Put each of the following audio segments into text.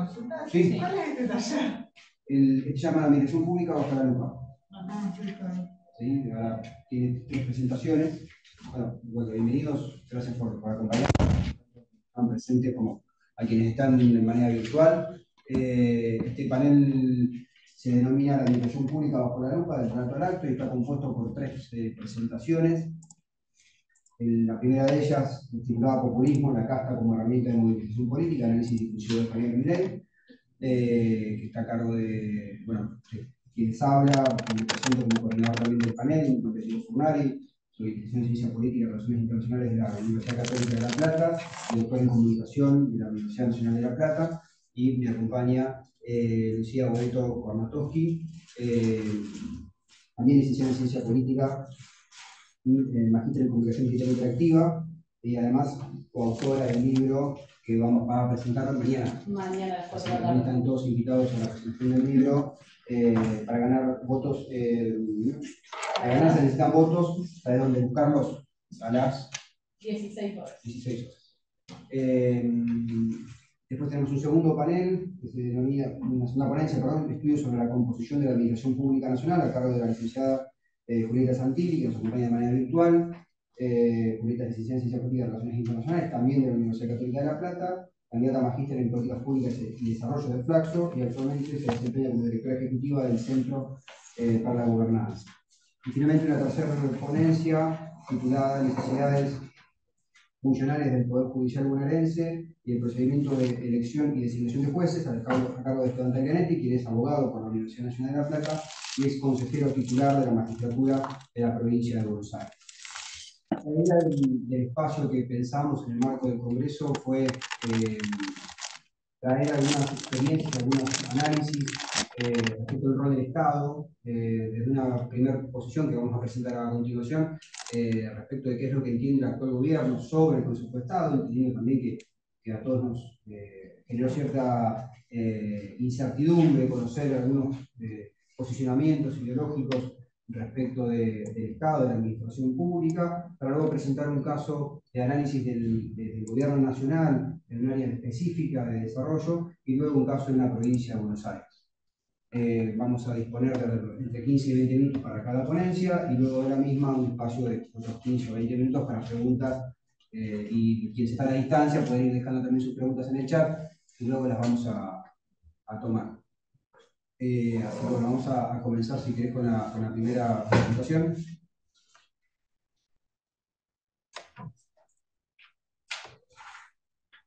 consulta? Sí. ¿Cuál es este taller? Se llama La Administración Pública bajo la lupa. Sí, está bien. ¿Sí? Ahora tiene 3 presentaciones. Bueno, bienvenidos, gracias por acompañarnos. Están presentes como a quienes están de manera virtual. Este panel se denomina La Administración Pública bajo la lupa, del relato al acto, y está compuesto por 3 presentaciones. La primera de ellas, titulada Populismo, la casta como herramienta de movilización política, análisis discursivo de Javier Milei, que está a cargo de, bueno, quienes habla, me presento como coordinador también del panel, Pedro Furnari, soy licenciado en Ciencia Política y Relaciones Internacionales de la Universidad Católica de La Plata, doctor en Comunicación de la Universidad Nacional de La Plata, y me acompaña Lucía Boeto Kornatowski, también licenciada en Ciencia Política y magíster en Comunicación Digital Interactiva, y además coautora del libro que vamos a presentar mañana. Mañana, así que también están todos invitados a la presentación del libro. Para ganar votos, para ganar se necesitan votos, ¿sabes dónde buscarlos? A las 16 horas. 16 horas. Después tenemos un segundo panel, que se denomina, una segunda ponencia, perdón, estudio sobre la composición de la Administración Pública Nacional, a cargo de la licenciada Julieta Santilli, que nos acompaña de manera virtual. Julieta es licenciada en Ciencia Política y Relaciones Internacionales, también de la Universidad Católica de La Plata, candidata a magíster en Políticas Públicas y Desarrollo de Flaxo, y actualmente se desempeña como directora ejecutiva del Centro para la Gobernanza. Y finalmente una tercera ponencia titulada Necesidades funcionales del Poder Judicial bonaerense y el procedimiento de elección y designación de jueces, a cargo de Esteban Taglianetti, quien es abogado por la Universidad Nacional de La Plata y es consejero titular de la magistratura de la provincia de Buenos Aires. La idea del espacio que pensamos en el marco del Congreso fue traer algunas experiencias, algunos análisis respecto al rol del Estado, desde una primera posición que vamos a presentar a continuación, respecto de qué es lo que entiende el actual gobierno sobre el Consejo de Estado, entendiendo también que a todos nos generó cierta incertidumbre conocer algunos posicionamientos ideológicos respecto del Estado, de la administración pública, para luego presentar un caso de análisis del gobierno nacional en un área específica de desarrollo y luego un caso en la provincia de Buenos Aires. Vamos a disponer de entre 15 y 20 minutos para cada ponencia y luego de la misma un espacio de otros 15 o 20 minutos para preguntas y quien está a la distancia puede ir dejando también sus preguntas en el chat y luego las vamos a tomar. Así que bueno, vamos a comenzar si querés con la primera presentación.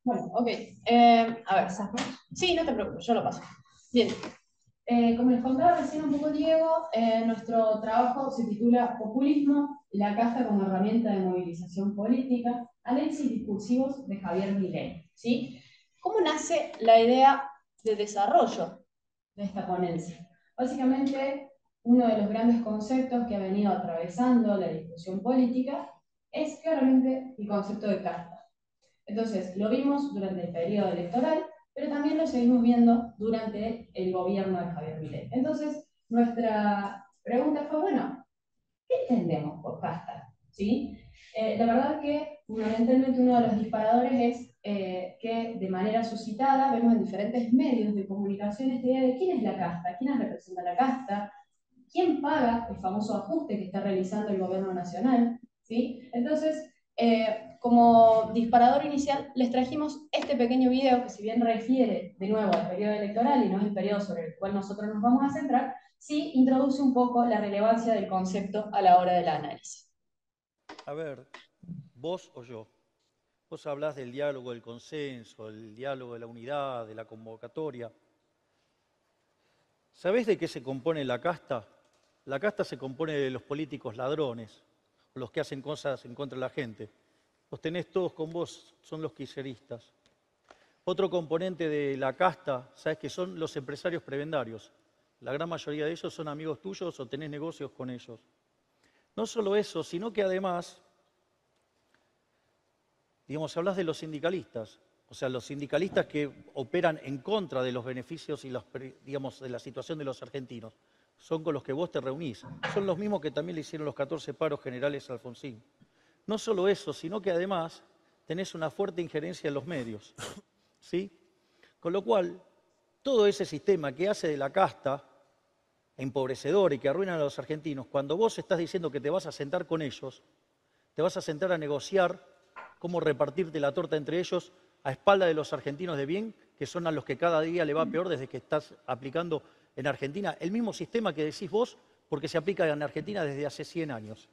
Bueno, ok. A ver, ¿Sajo? Sí, no te preocupes, yo lo paso. Bien. Como les contaba recién un poco Diego, nuestro trabajo se titula Populismo, la casta como herramienta de movilización política, análisis discursivos de Javier Milei. ¿Sí? ¿Cómo nace la idea de desarrollo de esta ponencia? Básicamente, uno de los grandes conceptos que ha venido atravesando la discusión política es claramente el concepto de casta. Entonces, lo vimos durante el periodo electoral, pero también lo seguimos viendo durante el gobierno de Javier Milei. Entonces, nuestra pregunta fue, bueno, ¿qué entendemos por casta? ¿Sí? La verdad que, fundamentalmente, uno de los disparadores es que de manera suscitada vemos en diferentes medios de comunicación esta idea de quién es la casta, quiénes representa la casta, quién paga el famoso ajuste que está realizando el gobierno nacional. ¿Sí? Entonces, como disparador inicial, les trajimos este pequeño video que si bien refiere de nuevo al periodo electoral y no es el periodo sobre el cual nosotros nos vamos a centrar, sí introduce un poco la relevancia del concepto a la hora del análisis. A ver, vos o yo, vos hablás del diálogo, del consenso, el diálogo de la unidad, de la convocatoria. ¿Sabés de qué se compone la casta? La casta se compone de los políticos ladrones, o los que hacen cosas en contra de la gente. Los tenés todos con vos, son los kirchneristas. Otro componente de la casta, ¿sabés qué son? Los empresarios prebendarios. La gran mayoría de ellos son amigos tuyos o tenés negocios con ellos. No solo eso, sino que además, digamos, hablas de los sindicalistas. O sea, los sindicalistas que operan en contra de los beneficios y digamos, de la situación de los argentinos. Son con los que vos te reunís. Son los mismos que también le hicieron los 14 paros generales a Alfonsín. No solo eso, sino que además tenés una fuerte injerencia en los medios, ¿sí? Con lo cual, todo ese sistema que hace de la casta empobrecedor y que arruina a los argentinos, cuando vos estás diciendo que te vas a sentar con ellos, te vas a sentar a negociar cómo repartirte la torta entre ellos a espalda de los argentinos de bien, que son a los que cada día le va peor desde que estás aplicando en Argentina el mismo sistema que decís vos, porque se aplica en Argentina desde hace 100 años.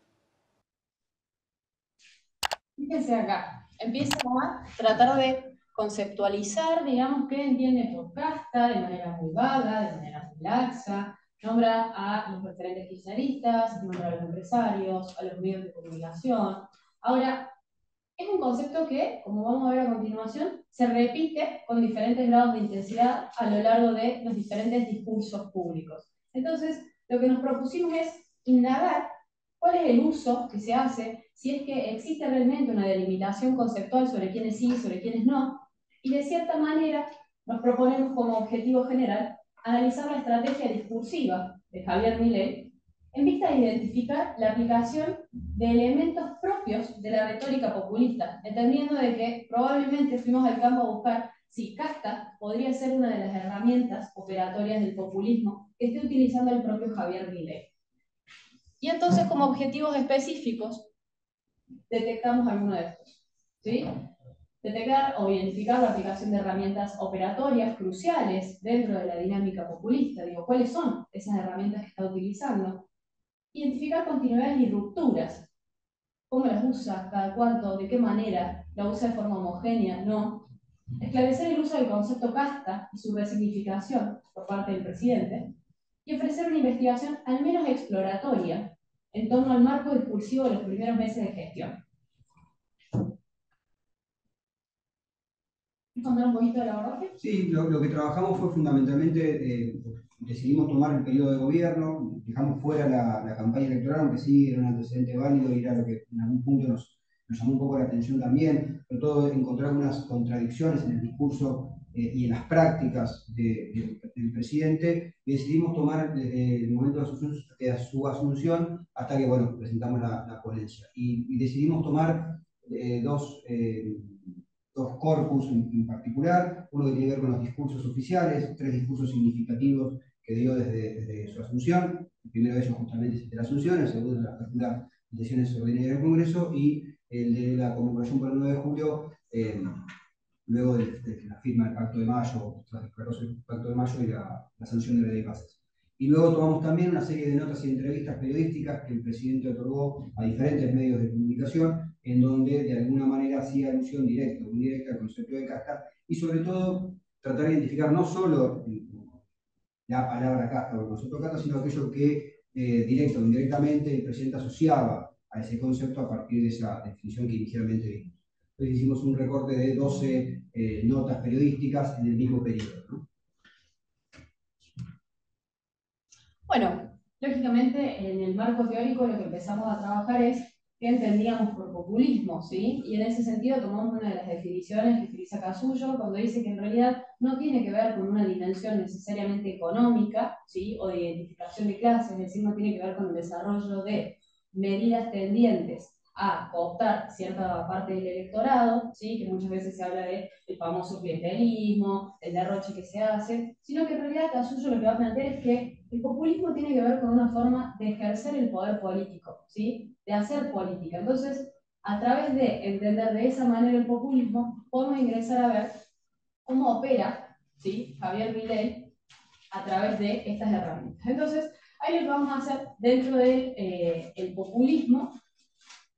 Fíjense acá, empieza a tratar de conceptualizar, digamos, qué entiende por casta de manera muy vaga, de manera muy laxa, nombra a los referentes kirchneristas, nombra a los empresarios, a los medios de comunicación. Ahora, es un concepto que, como vamos a ver a continuación, se repite con diferentes grados de intensidad a lo largo de los diferentes discursos públicos. Entonces, lo que nos propusimos es indagar cuál es el uso que se hace, si es que existe realmente una delimitación conceptual sobre quiénes sí, sobre quiénes no, y de cierta manera nos proponemos como objetivo general analizar la estrategia discursiva de Javier Milei en vista de identificar la aplicación de elementos propios de la retórica populista, entendiendo de que probablemente fuimos al campo a buscar si casta podría ser una de las herramientas operatorias del populismo que esté utilizando el propio Javier Milei. Y entonces, como objetivos específicos, detectamos alguno de estos, ¿sí? Detectar o identificar la aplicación de herramientas operatorias cruciales dentro de la dinámica populista. Digo, ¿cuáles son esas herramientas que está utilizando? Identificar continuidades y rupturas. ¿Cómo las usa? ¿Cada cuánto? ¿De qué manera? ¿La usa de forma homogénea? ¿No? Esclarecer el uso del concepto casta y su resignificación por parte del presidente. Y ofrecer una investigación al menos exploratoria en torno al marco discursivo de los primeros meses de gestión. ¿Quieres contar un poquito del abordaje? Sí, lo que trabajamos fue fundamentalmente, decidimos tomar el periodo de gobierno, dejamos fuera la campaña electoral, aunque sí era un antecedente válido y era lo que en algún punto nos llamó un poco la atención también, pero todo encontrar unas contradicciones en el discurso y en las prácticas del presidente, y decidimos tomar desde el momento de su asunción hasta que, bueno, presentamos la ponencia. Y decidimos tomar dos corpus en particular, uno que tiene que ver con los discursos oficiales, 3 discursos significativos que dio desde su asunción. El primero de ellos justamente es el de la asunción, el segundo es la apertura de sesiones ordinarias del Congreso y el de la conmemoración por el 9 de julio, luego de la firma del Pacto de Mayo, tras declararse el Pacto de Mayo y la sanción de la ley de bases. Y luego tomamos también una serie de notas y entrevistas periodísticas que el presidente otorgó a diferentes medios de comunicación, en donde de alguna manera hacía alusión directa o indirecta al concepto de casta, y sobre todo tratar de identificar no solo la palabra casta o el concepto de casta, sino aquello que directa o indirectamente el presidente asociaba a ese concepto a partir de esa definición que inicialmente vimos. Entonces hicimos un recorte de 12 notas periodísticas en el mismo periodo, ¿no? Bueno, lógicamente en el marco teórico lo que empezamos a trabajar es qué entendíamos por populismo, ¿sí? Y en ese sentido tomamos una de las definiciones que utiliza Casullo cuando dice que en realidad no tiene que ver con una dimensión necesariamente económica, ¿sí? O de identificación de clases, es decir, no tiene que ver con el desarrollo de medidas tendientes a cooptar cierta parte del electorado, ¿sí? Que muchas veces se habla del famoso clientelismo, el derroche que se hace, sino que en realidad Casullo lo que va a plantear es que el populismo tiene que ver con una forma de ejercer el poder político, ¿sí? De hacer política. Entonces, a través de entender de esa manera el populismo, podemos ingresar a ver cómo opera, ¿sí? Javier Milei a través de estas herramientas. Entonces, ahí lo que vamos a hacer dentro del el populismo,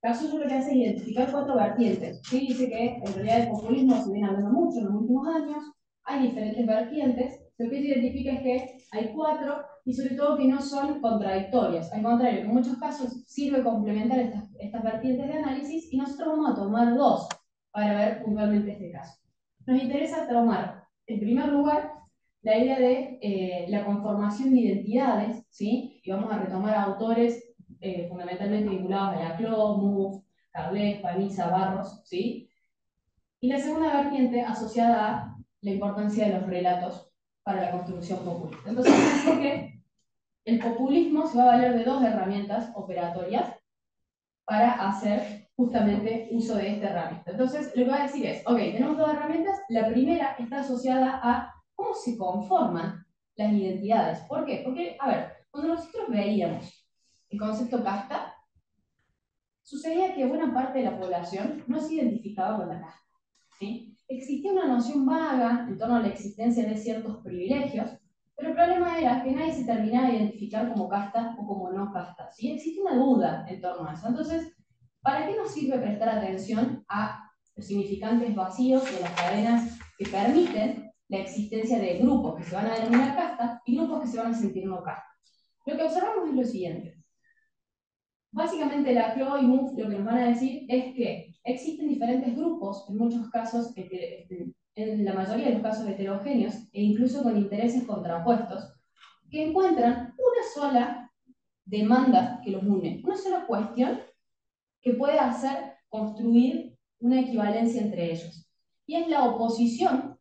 Casullo lo que hace es identificar 4 vertientes. ¿Sí? Dice que en realidad el populismo se viene hablando mucho en los últimos años, hay diferentes vertientes, lo que se identifica es que hay 4 y sobre todo que no son contradictorias. Al contrario, en muchos casos sirve complementar estas vertientes de análisis y nosotros vamos a tomar 2 para ver puntualmente este caso. Nos interesa tomar, en primer lugar, la idea de la conformación de identidades, ¿sí? Y vamos a retomar autores fundamentalmente vinculados a la Clos, Mouffe, Carles, Panizza, Barros, ¿sí? Y la segunda vertiente asociada a la importancia de los relatos para la construcción populista. Entonces, así que el populismo se va a valer de 2 herramientas operatorias para hacer justamente uso de esta herramienta. Entonces, lo que va a decir es, ok, tenemos 2 herramientas, la primera está asociada a cómo se conforman las identidades. ¿Por qué? Porque, a ver, cuando nosotros veíamos el concepto casta, sucedía que buena parte de la población no se identificaba con la casta, ¿sí? Existía una noción vaga en torno a la existencia de ciertos privilegios, pero el problema era que nadie se terminaba de identificar como casta o como no casta, ¿sí? Existe una duda en torno a eso. Entonces, ¿para qué nos sirve prestar atención a los significantes vacíos de las cadenas que permiten la existencia de grupos que se van a denominar casta y grupos que se van a sentir no casta? Lo que observamos es lo siguiente. Básicamente la CLO y MUF lo que nos van a decir es que existen diferentes grupos, en muchos casos, en la mayoría de los casos heterogéneos, e incluso con intereses contrapuestos, que encuentran una sola demanda que los une, una sola cuestión que puede hacer construir una equivalencia entre ellos. Y es la oposición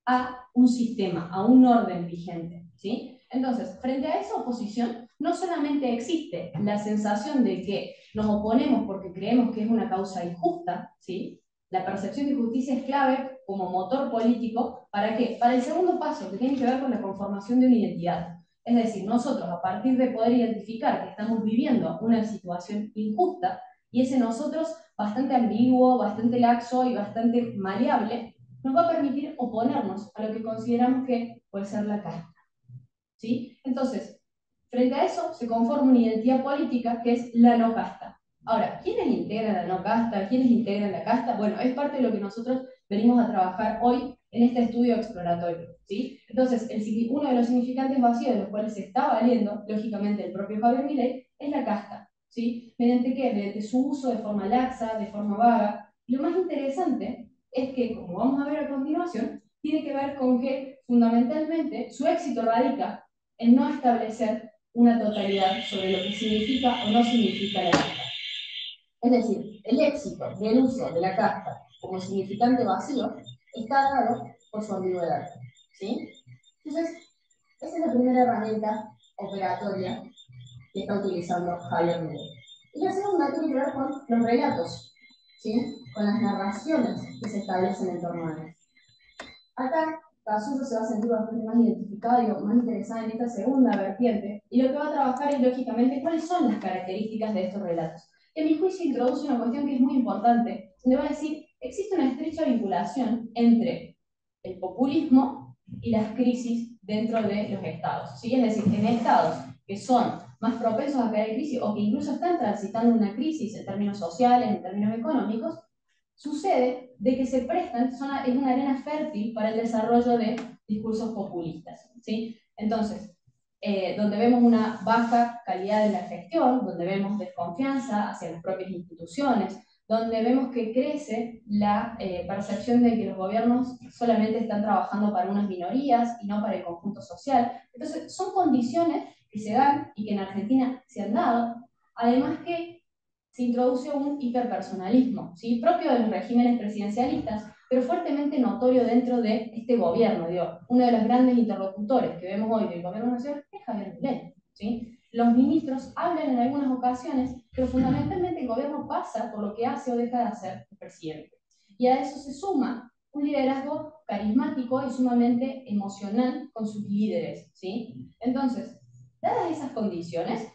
a un sistema, a un orden vigente, ¿sí? Entonces, frente a esa oposición, no solamente existe la sensación de que nos oponemos porque creemos que es una causa injusta, ¿sí? La percepción de justicia es clave como motor político, ¿para qué? Para el segundo paso, que tiene que ver con la conformación de una identidad. Es decir, nosotros, a partir de poder identificar que estamos viviendo una situación injusta, y ese nosotros bastante ambiguo, bastante laxo y bastante maleable, nos va a permitir oponernos a lo que consideramos que puede ser la casta, ¿sí? Entonces, frente a eso se conforma una identidad política que es la no casta. Ahora, ¿quiénes integran la no casta? ¿Quiénes integran la casta? Bueno, es parte de lo que nosotros venimos a trabajar hoy en este estudio exploratorio, ¿sí? Entonces, uno de los significantes vacíos de los cuales se está valiendo, lógicamente, el propio Javier Milei, es la casta, ¿sí? ¿Mediante qué? Mediante su uso de forma laxa, de forma vaga. Y lo más interesante es que, como vamos a ver a continuación, tiene que ver con que, fundamentalmente, su éxito radica en no establecer una totalidad sobre lo que significa o no significa la casta. Es decir, el éxito del uso de la casta como significante vacío está dado por su ambigüedad, ¿sí? Entonces, esa es la primera herramienta operatoria que está utilizando Javier Milei. Y la segunda tiene que ver con los relatos, ¿sí? Con las narraciones que se establecen en torno a él. Acá, Casuso se va a sentir bastante más identificado y más interesado en esta segunda vertiente, y lo que va a trabajar es, lógicamente, cuáles son las características de estos relatos. En mi juicio introduce una cuestión que es muy importante, donde va a decir, existe una estrecha vinculación entre el populismo y las crisis dentro de los estados, ¿sí? Es decir, en estados que son más propensos a caer en crisis o que incluso están transitando una crisis en términos sociales, en términos económicos, sucede de que se prestan, es una arena fértil para el desarrollo de discursos populistas, ¿sí? Entonces, donde vemos una baja calidad de la gestión, donde vemos desconfianza hacia las propias instituciones, donde vemos que crece la percepción de que los gobiernos solamente están trabajando para unas minorías y no para el conjunto social. Entonces, son condiciones que se dan y que en Argentina se han dado, además que se introduce un hiperpersonalismo, ¿sí? Propio de los regímenes presidencialistas, pero fuertemente notorio dentro de este gobierno. Digo, uno de los grandes interlocutores que vemos hoy del gobierno nacional es Javier Milei, ¿sí? Los ministros hablan en algunas ocasiones, pero fundamentalmente el gobierno pasa por lo que hace o deja de hacer el presidente. Y a eso se suma un liderazgo carismático y sumamente emocional con sus líderes, ¿sí? Entonces, dadas esas condiciones,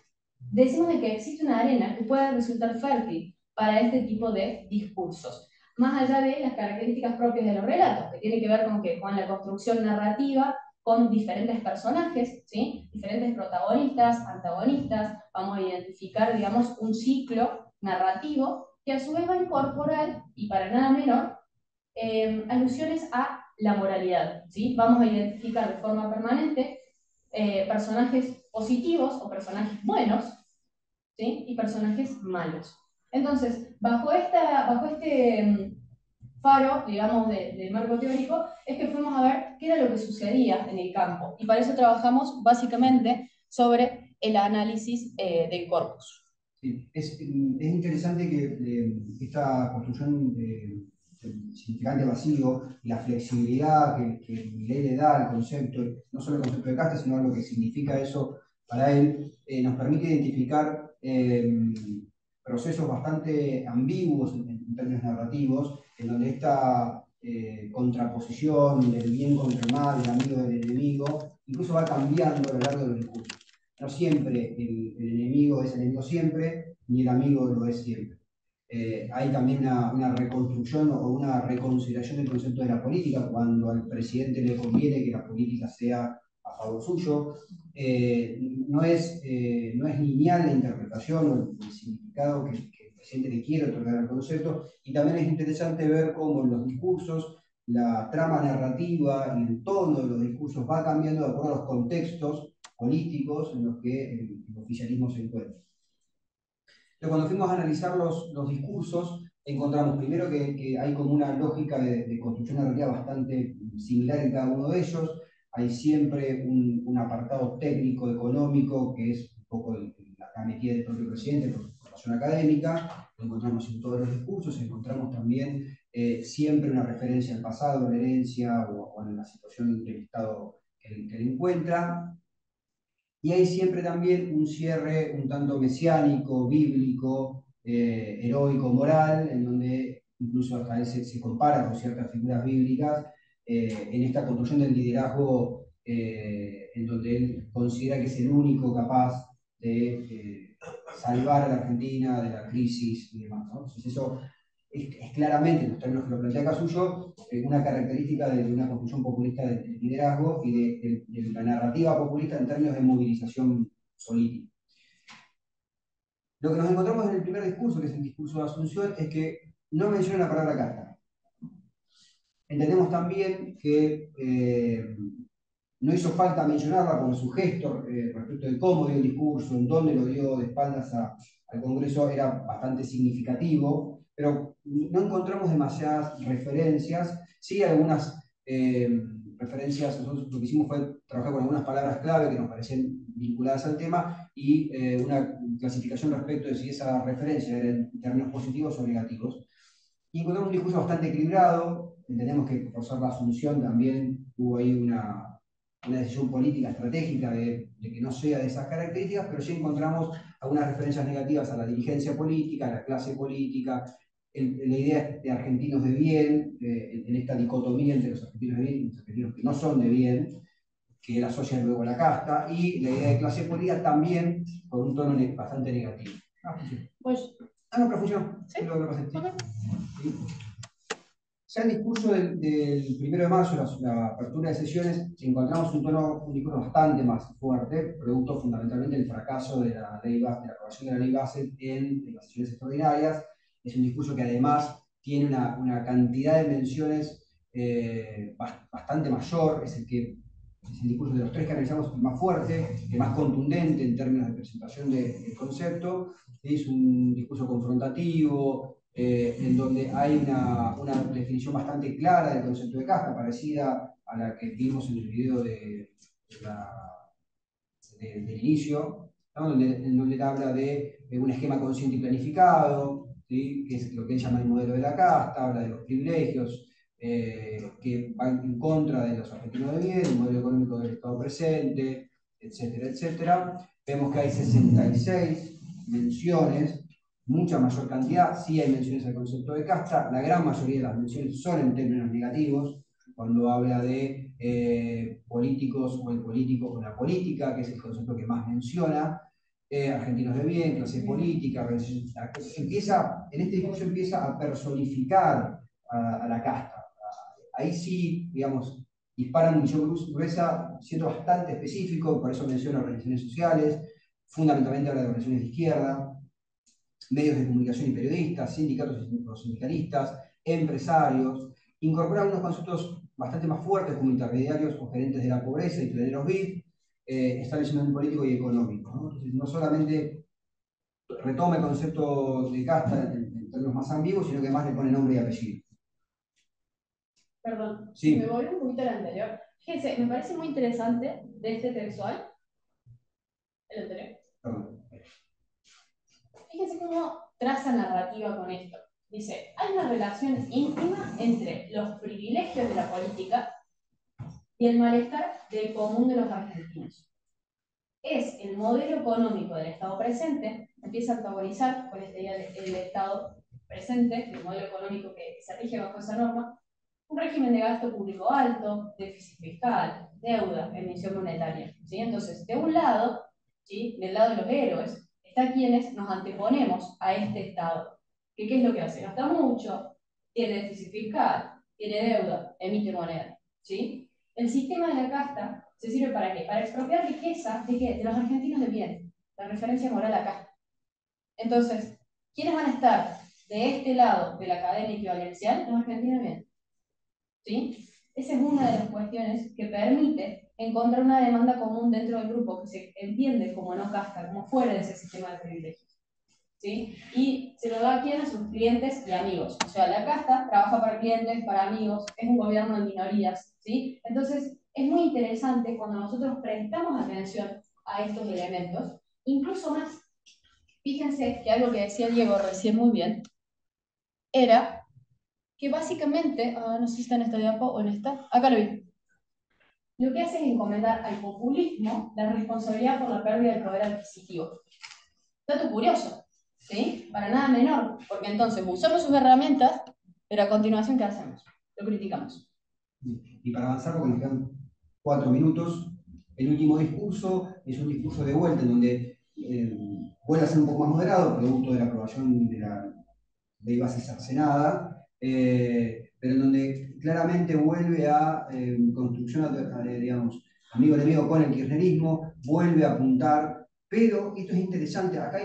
decimos de que existe una arena que puede resultar fértil para este tipo de discursos, más allá de las características propias de los relatos, que tiene que ver con la construcción narrativa, con diferentes personajes, ¿sí? Diferentes protagonistas, antagonistas. Vamos a identificar, digamos, un ciclo narrativo que a su vez va a incorporar, y para nada menor, alusiones a la moralidad, ¿sí? Vamos a identificar de forma permanente personajes positivos o personajes buenos, ¿sí? Y personajes malos. Entonces, bajo este faro, digamos, de marco teórico, es que fuimos a ver qué era lo que sucedía en el campo. Y para eso trabajamos básicamente sobre el análisis del corpus. Sí, es interesante que esta construcción del significante vacío y la flexibilidad que Milei le da al concepto, no solo el concepto de casta, sino lo que significa eso para él, nos permite identificar procesos bastante ambiguos en términos narrativos, en donde esta contraposición del bien contra el mal, del amigo del enemigo, incluso va cambiando a lo largo de los discursos. No siempre el enemigo es el enemigo siempre, ni el amigo lo es siempre. Hay también una reconstrucción o una reconsideración del concepto de la política cuando al presidente le conviene que la política sea a favor suyo. No es lineal la interpretación o el significado que el presidente le quiere otorgar al concepto, y también es interesante ver cómo los discursos, la trama narrativa y el tono de los discursos va cambiando de acuerdo a los contextos políticos en los que el oficialismo se encuentra. Entonces, cuando fuimos a analizar los discursos, encontramos primero que hay como una lógica de construcción narrativa bastante similar en cada uno de ellos. Hay siempre un apartado técnico, económico, que es un poco la metida del propio presidente por formación académica. Lo encontramos en todos los discursos. Encontramos también siempre una referencia al pasado, a la herencia o a la situación del Estado que él encuentra. Y hay siempre también un cierre un tanto mesiánico, bíblico, heroico, moral, en donde incluso hasta él se compara con ciertas figuras bíblicas en esta construcción del liderazgo, en donde él considera que es el único capaz de salvar a la Argentina de la crisis y demás, ¿no? Entonces eso es claramente, en los términos que lo plantea Casullo, una característica de una construcción populista del liderazgo y de la narrativa populista en términos de movilización política. Lo que nos encontramos en el primer discurso, que es el discurso de Asunción, es que no menciona la palabra casta. Entendemos también que no hizo falta mencionarla porque su gesto respecto de cómo dio el discurso, en dónde lo dio de espaldas al Congreso era bastante significativo, pero no encontramos demasiadas referencias, sí algunas referencias. Nosotros lo que hicimos fue trabajar con algunas palabras clave que nos parecían vinculadas al tema y una clasificación respecto de si esa referencia era en términos positivos o negativos. Y encontramos un discurso bastante equilibrado. Entendemos que por ser la Asunción también hubo ahí una decisión política estratégica de que no sea de esas características, pero sí encontramos algunas referencias negativas a la dirigencia política, a la clase política, la idea de argentinos de bien, en esta dicotomía entre los argentinos de bien y los argentinos que no son de bien, que él asocia luego a la casta, y la idea de clase política también con un tono bastante negativo. Pues, no, pero funcionó. ¿sí? Lo pasé. Okay. ¿Sí? Ya en el discurso del 1 de marzo, la apertura de sesiones, encontramos un discurso bastante más fuerte, producto fundamentalmente del fracaso de la aprobación de la ley base en las sesiones extraordinarias. Es un discurso que además tiene una cantidad de menciones bastante mayor, es el discurso de los tres que analizamos más fuerte, el más contundente en términos de presentación del concepto. Es un discurso confrontativo, en donde hay una definición bastante clara del concepto de casta, parecida a la que vimos en el video del inicio, ¿no? En donde él habla de un esquema consciente y planificado, ¿sí? Que es lo que él llama el modelo de la casta, habla de los privilegios, que van en contra de los argentinos de bien, el modelo económico del Estado presente, etcétera, etcétera. Vemos que hay 66 menciones, mucha mayor cantidad, sí hay menciones al concepto de casta, la gran mayoría de las menciones son en términos negativos, cuando habla de políticos o el político o la política, que es el concepto que más menciona, argentinos de bien, clase política, en este discurso empieza a personificar a la casta. Ahí sí, digamos, dispara munición gruesa, siendo bastante específico, por eso menciona organizaciones sociales, fundamentalmente habla de organizaciones de izquierda, medios de comunicación y periodistas, sindicatos y sindicalistas, empresarios, incorpora unos conceptos bastante más fuertes como intermediarios o gerentes de la pobreza y pleneros BID, establecimiento político y económico, ¿no? Entonces, no solamente retoma el concepto de casta en términos más ambiguos, sino que además le pone nombre y apellido. Perdón, sí. Me voy un poquito al anterior. Fíjense, me parece muy interesante de este textual. El anterior. Perdón. Fíjense cómo traza narrativa con esto. Dice, hay una relación íntima entre los privilegios de la política y el malestar del común de los argentinos. Es el modelo económico del Estado presente, empieza a antagonizar con este idea del Estado presente, el modelo económico que se rige bajo esa norma, un régimen de gasto público alto, déficit fiscal, deuda, emisión monetaria. ¿Sí? Entonces, de un lado, ¿sí? Del lado de los héroes, está quienes nos anteponemos a este Estado. ¿Qué es lo que hace? Gasta mucho, tiene déficit fiscal, tiene deuda, emite moneda. ¿Sí? El sistema de la casta se sirve ¿para qué? Para expropiar riqueza ¿de qué? De los argentinos de bien. La referencia moral acá. Entonces, ¿quiénes van a estar de este lado de la cadena equivalencial? Los argentinos de bien. ¿Sí? Esa es una de las cuestiones que permite encontrar una demanda común dentro del grupo que se entiende como no casta, como fuera de ese sistema de privilegios. ¿Sí? Y se lo da a quién, a sus clientes y amigos. O sea, la casta trabaja para clientes, para amigos, es un gobierno de minorías. ¿Sí? Entonces, es muy interesante cuando nosotros prestamos atención a estos elementos, incluso más. Fíjense que algo que decía Diego recién muy bien, era que básicamente, no sé si está en esta diapo o en esta, acá lo vi. Lo que hace es encomendar al populismo la responsabilidad por la pérdida del poder adquisitivo. Dato curioso, ¿sí? Para nada menor, porque entonces usamos sus herramientas, pero a continuación, ¿qué hacemos? Lo criticamos. Y para avanzar, porque nos quedan 4 minutos, el último discurso es un discurso de vuelta en donde vuelve a ser un poco más moderado, producto de la aprobación de la ley base cercenada, pero en donde claramente vuelve a construcción, digamos, amigo enemigo con el kirchnerismo, vuelve a apuntar, pero esto es interesante, acá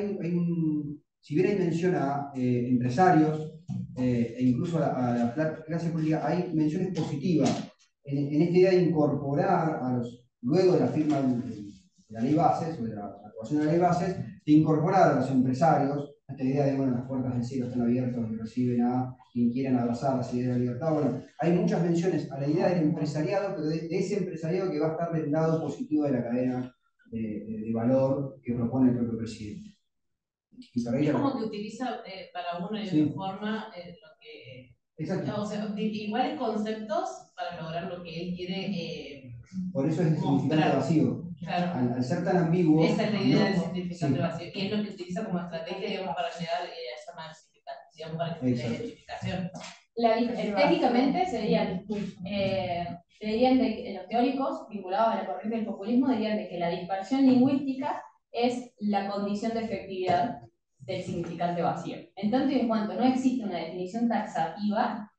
si bien hay mención a empresarios e incluso a la clase política, hay menciones positivas en esta idea de incorporar luego de la firma de la ley bases, o de la aprobación de la ley bases, de incorporar a los empresarios, esta idea de, bueno, las puertas del cielo están abiertas y reciben a quien quieran abrazar las ideas de la libertad. Bueno, hay muchas menciones a la idea del empresariado, pero de ese empresariado que va a estar del lado positivo de la cadena de valor que propone el propio presidente. Es como que utiliza para una y otra forma lo que... Exacto. O sea, iguales conceptos para lograr lo que él quiere. Por eso es el significante vacío. Claro. Al ser tan ambiguo. Esa es la idea del significante vacío. Y es lo que utiliza como estrategia, digamos, para llegar a esa masificación, para la identificación. Técnicamente serían los teóricos vinculados a la corriente del populismo dirían de que la dispersión lingüística es la condición de efectividad del significante vacío. En tanto y en cuanto no existe una definición taxativa,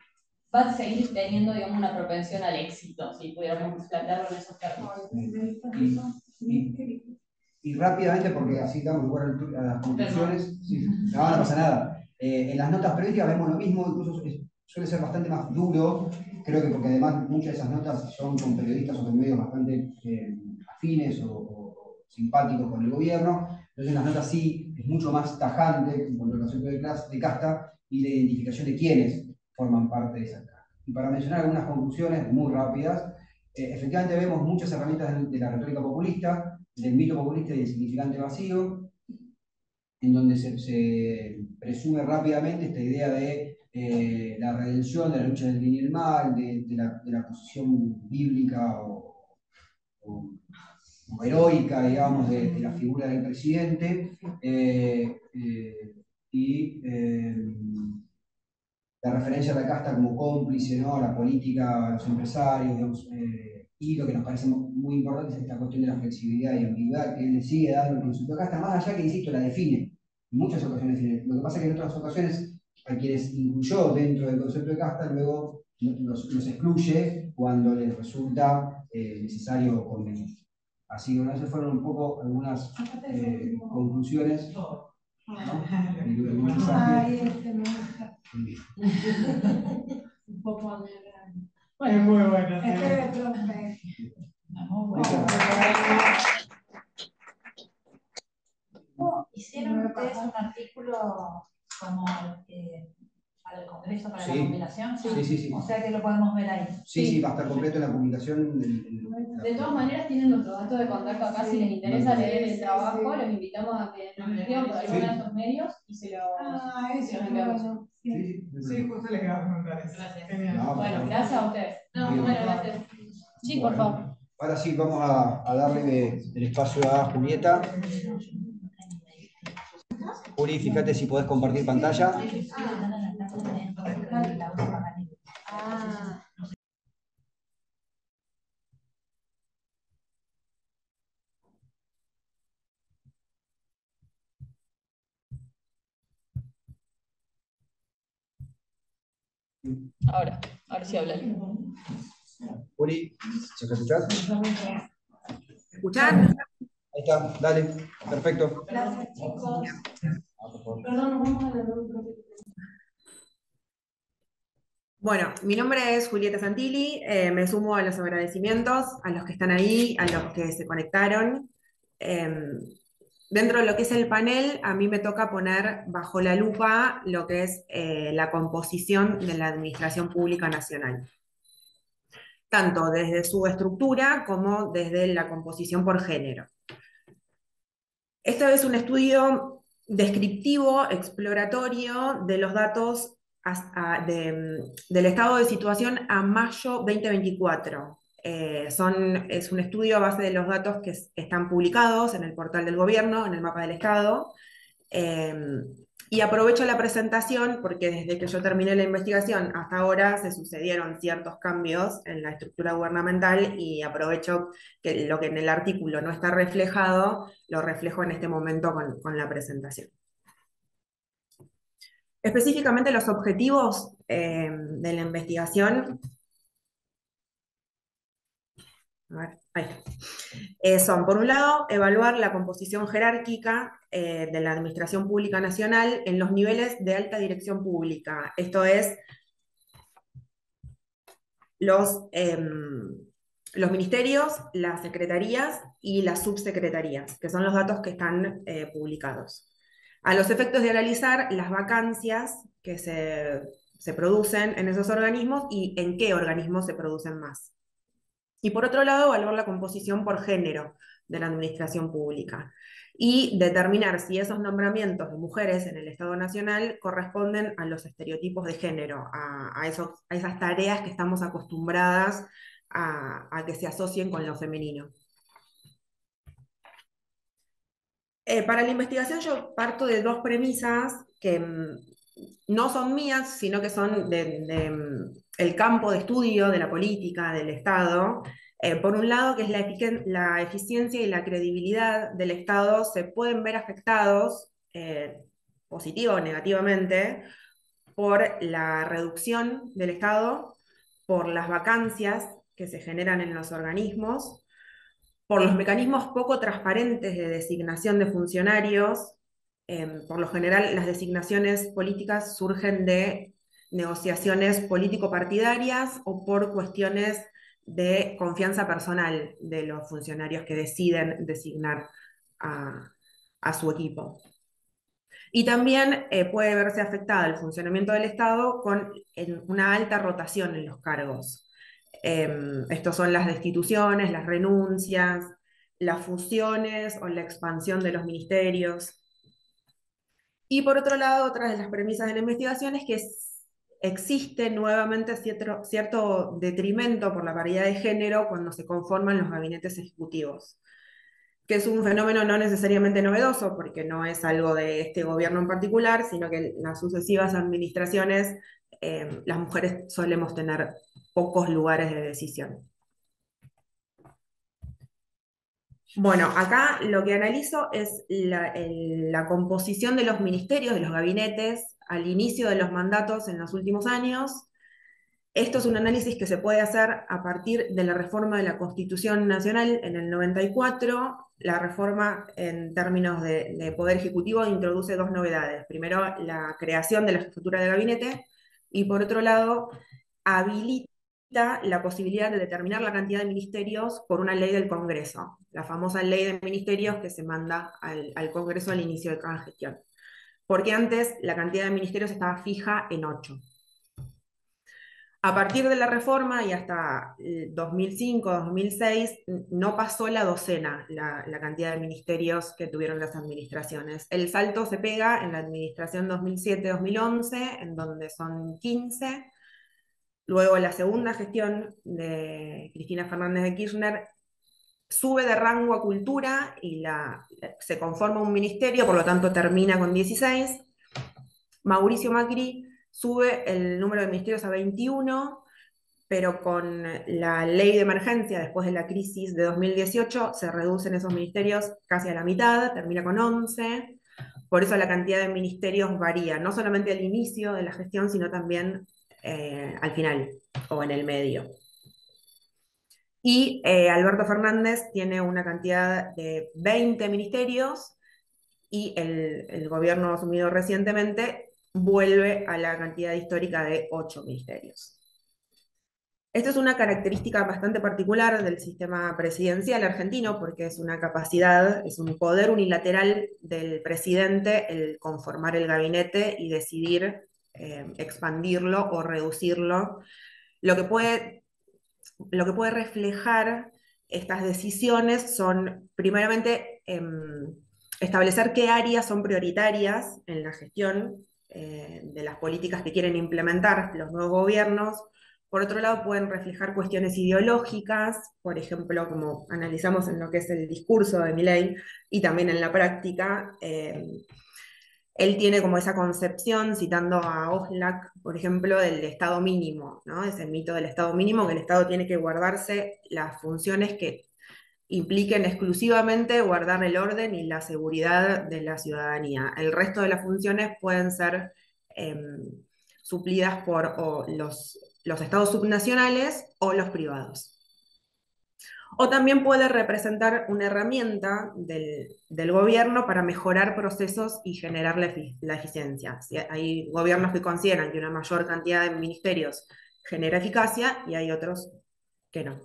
va a seguir teniendo, digamos, una propensión al éxito, si pudiéramos plantearlo en esos términos. Y rápidamente, porque así damos lugar a las conclusiones, sí, no pasa nada. En las notas previas vemos lo mismo, incluso suele ser bastante más duro, creo que porque además muchas de esas notas son con periodistas o con medios bastante afines o simpáticos con el gobierno, entonces en las notas sí es mucho más tajante en cuanto al concepto de casta y la identificación de quiénes forman parte de esa casta. Y para mencionar algunas conclusiones muy rápidas, efectivamente vemos muchas herramientas de la retórica populista, del mito populista y del significante vacío, en donde se presume rápidamente esta idea de la redención, de la lucha del bien y el mal, de la posición bíblica o heroica, digamos, de la figura del presidente, y la referencia a la casta como cómplice, ¿no? A la política, a los empresarios, digamos, y lo que nos parece muy importante es esta cuestión de la flexibilidad y ambigüedad que él le sigue dando al concepto de casta, más allá que, insisto, la define. En muchas ocasiones define. Lo que pasa es que en otras ocasiones, a quienes incluyó dentro del concepto de casta, luego los excluye cuando les resulta necesario o conveniente. Así que, bueno, esas fueron un poco algunas conclusiones. ¿No? Un poco de... Bueno, es muy bueno. ¿Hicieron ustedes un artículo como para el Congreso, para la compilación? Sí. O sea que lo podemos ver ahí. Sí, va a estar completo en la publicación. De todas maneras, tienen nuestro dato de contacto acá. Si les interesa leer el trabajo, los invitamos a que nos escriban por alguno de estos medios y se los enviamos. Bueno. Sí, justo les quería preguntar eso. Gracias. Genial. No, Bueno, gracias a ustedes. No, bueno, gracias. Sí, por favor. Ahora sí, vamos a darle el espacio a Julieta. Juli, fíjate si podés compartir pantalla. Ahora sí habla. Uri, ¿se escuchás? ¿Escuchar? Ahí está, dale, perfecto. Gracias, chicos. Perdón, nos vamos a la Bueno, mi nombre es Julieta Santilli, me sumo a los agradecimientos a los que están ahí, a los que se conectaron. Dentro de lo que es el panel, a mí me toca poner bajo la lupa lo que es la composición de la Administración Pública Nacional, tanto desde su estructura como desde la composición por género. Esto es un estudio descriptivo, exploratorio de los datos del estado de situación a mayo 2024. Es un estudio a base de los datos que están publicados en el portal del gobierno, en el mapa del estado. Y aprovecho la presentación porque desde que yo terminé la investigación hasta ahora se sucedieron ciertos cambios en la estructura gubernamental y aprovecho que lo que en el artículo no está reflejado, lo reflejo en este momento con la presentación. Específicamente los objetivos de la investigación. A ver, ahí está. Son, por un lado, evaluar la composición jerárquica de la Administración Pública Nacional en los niveles de alta dirección pública. Esto es, los ministerios, las secretarías y las subsecretarías, que son los datos que están publicados. A los efectos de analizar las vacancias que se producen en esos organismos y en qué organismos se producen más. Y por otro lado, evaluar la composición por género de la administración pública y determinar si esos nombramientos de mujeres en el Estado Nacional corresponden a los estereotipos de género, a esas tareas que estamos acostumbradas a que se asocien con lo femenino. Para la investigación yo parto de dos premisas que no son mías, sino que son el campo de estudio de la política, del Estado. Por un lado, que es la eficiencia y la credibilidad del Estado se pueden ver afectados, positiva o negativamente, por la reducción del Estado, por las vacancias que se generan en los organismos, por los mecanismos poco transparentes de designación de funcionarios. Por lo general, las designaciones políticas surgen de negociaciones político-partidarias o por cuestiones de confianza personal de los funcionarios que deciden designar a su equipo. Y también puede verse afectada el funcionamiento del Estado con una alta rotación en los cargos. Estos son las destituciones, las renuncias, las fusiones o la expansión de los ministerios. Y por otro lado, otra de las premisas de la investigación es que existe nuevamente cierto detrimento por la paridad de género cuando se conforman los gabinetes ejecutivos, que es un fenómeno no necesariamente novedoso, porque no es algo de este gobierno en particular, sino que en las sucesivas administraciones las mujeres solemos tener pocos lugares de decisión. Bueno, acá lo que analizo es la composición de los ministerios, de los gabinetes, al inicio de los mandatos en los últimos años. Esto es un análisis que se puede hacer a partir de la reforma de la Constitución Nacional en el 94. La reforma en términos de Poder Ejecutivo introduce dos novedades. Primero, la creación de la jefatura de gabinete y por otro lado, habilita la posibilidad de determinar la cantidad de ministerios por una ley del Congreso, la famosa ley de ministerios que se manda al Congreso al inicio de cada gestión. Porque antes la cantidad de ministerios estaba fija en 8. A partir de la reforma y hasta 2005-2006 no pasó la docena la cantidad de ministerios que tuvieron las administraciones. El salto se pega en la administración 2007-2011, en donde son 15. Luego la segunda gestión de Cristina Fernández de Kirchner sube de rango a cultura y se conforma un ministerio, por lo tanto termina con 16. Mauricio Macri sube el número de ministerios a 21, pero con la ley de emergencia después de la crisis de 2018 se reducen esos ministerios casi a la mitad, termina con 11. Por eso la cantidad de ministerios varía, no solamente al inicio de la gestión, sino también al final o en el medio. Y Alberto Fernández tiene una cantidad de 20 ministerios y el gobierno asumido recientemente vuelve a la cantidad histórica de 8 ministerios. Esto es una característica bastante particular del sistema presidencial argentino porque es una capacidad, es un poder unilateral del presidente el conformar el gabinete y decidir expandirlo o reducirlo, lo que puede reflejar estas decisiones son, primeramente, establecer qué áreas son prioritarias en la gestión de las políticas que quieren implementar los nuevos gobiernos. Por otro lado, pueden reflejar cuestiones ideológicas, por ejemplo, como analizamos en lo que es el discurso de Milei y también en la práctica. Él tiene como esa concepción, citando a Oxlack, por ejemplo, del Estado mínimo, ¿no? Ese mito del Estado mínimo, que el Estado tiene que guardarse las funciones que impliquen exclusivamente guardar el orden y la seguridad de la ciudadanía. El resto de las funciones pueden ser suplidas por los estados subnacionales o los privados. O también puede representar una herramienta del gobierno para mejorar procesos y generar la eficiencia. Hay gobiernos que consideran que una mayor cantidad de ministerios genera eficacia y hay otros que no.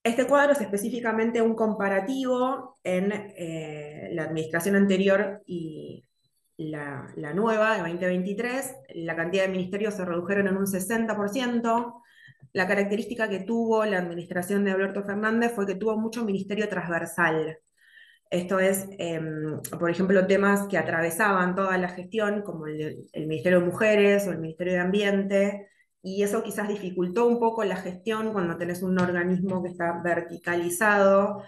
Este cuadro es específicamente un comparativo en la administración anterior y la nueva, de 2023. La cantidad de ministerios se redujeron en un 60%. La característica que tuvo la administración de Alberto Fernández fue que tuvo mucho ministerio transversal. Esto es, por ejemplo, temas que atravesaban toda la gestión, como el Ministerio de Mujeres o el Ministerio de Ambiente, y eso quizás dificultó un poco la gestión cuando tenés un organismo que está verticalizado,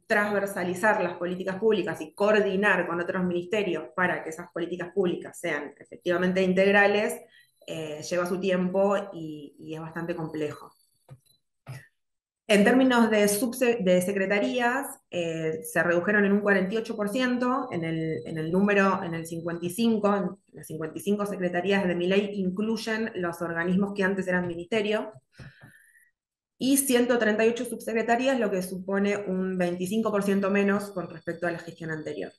transversalizar las políticas públicas y coordinar con otros ministerios para que esas políticas públicas sean efectivamente integrales, lleva su tiempo y es bastante complejo. En términos de secretarías, se redujeron en un 48%, en el número, en las 55 secretarías de Milei incluyen los organismos que antes eran ministerio, y 138 subsecretarías, lo que supone un 25% menos con respecto a la gestión anterior.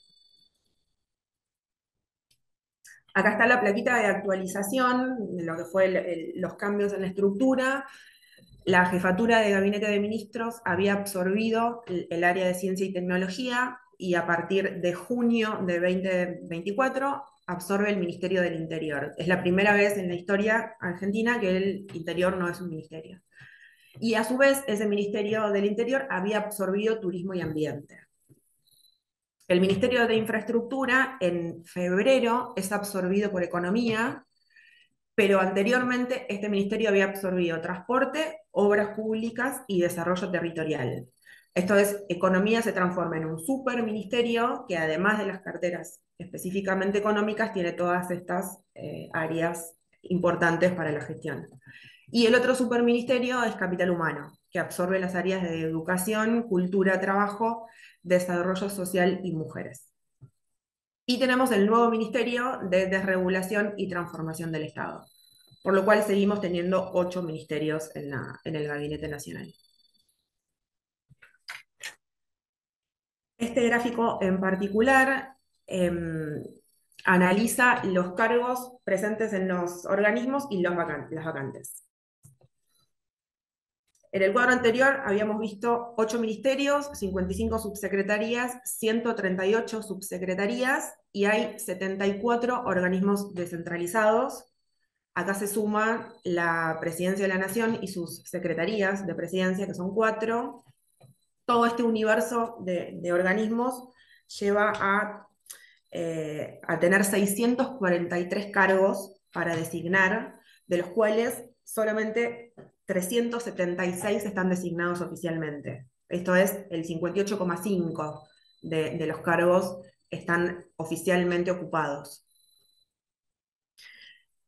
Acá está la plaquita de actualización de lo que fue los cambios en la estructura. La jefatura de gabinete de ministros había absorbido el área de ciencia y tecnología y a partir de junio de 2024 absorbe el Ministerio del Interior. Es la primera vez en la historia argentina que el Interior no es un ministerio. Y a su vez ese Ministerio del Interior había absorbido Turismo y Ambiente. El Ministerio de Infraestructura en febrero es absorbido por Economía, pero anteriormente este ministerio había absorbido Transporte, Obras Públicas y Desarrollo Territorial. Esto es, Economía se transforma en un superministerio que además de las carteras específicamente económicas tiene todas estas áreas importantes para la gestión. Y el otro superministerio es Capital Humano, que absorbe las áreas de educación, cultura, trabajo, desarrollo social y mujeres. Y tenemos el nuevo Ministerio de Desregulación y Transformación del Estado, por lo cual seguimos teniendo 8 ministerios en el Gabinete Nacional. Este gráfico en particular analiza los cargos presentes en los organismos y las vacantes. En el cuadro anterior habíamos visto 8 ministerios, 55 subsecretarías, 138 subsecretarías y hay 74 organismos descentralizados. Acá se suma la Presidencia de la Nación y sus secretarías de presidencia, que son 4. Todo este universo de organismos lleva a tener 643 cargos para designar, de los cuales solamente 376 están designados oficialmente. Esto es, el 58,5% de los cargos están oficialmente ocupados.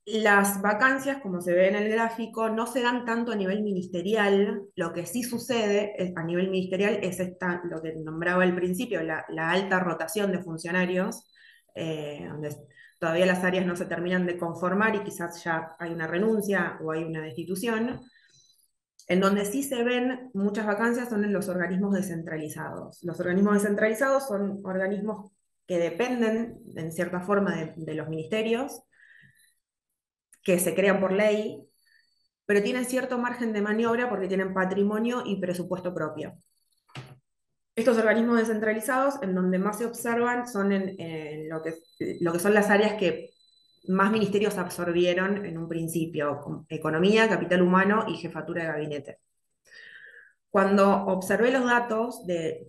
Las vacancias, como se ve en el gráfico, no se dan tanto a nivel ministerial. Lo que sí sucede a nivel ministerial es lo que nombraba al principio, la alta rotación de funcionarios, donde todavía las áreas no se terminan de conformar y quizás ya hay una renuncia o hay una destitución. En donde sí se ven muchas vacancias son en los organismos descentralizados. Los organismos descentralizados son organismos que dependen, en cierta forma, de los ministerios, que se crean por ley, pero tienen cierto margen de maniobra porque tienen patrimonio y presupuesto propio. Estos organismos descentralizados, en donde más se observan, son en lo que son las áreas que más ministerios absorbieron en un principio: economía, capital humano y jefatura de gabinete. Cuando observé los datos de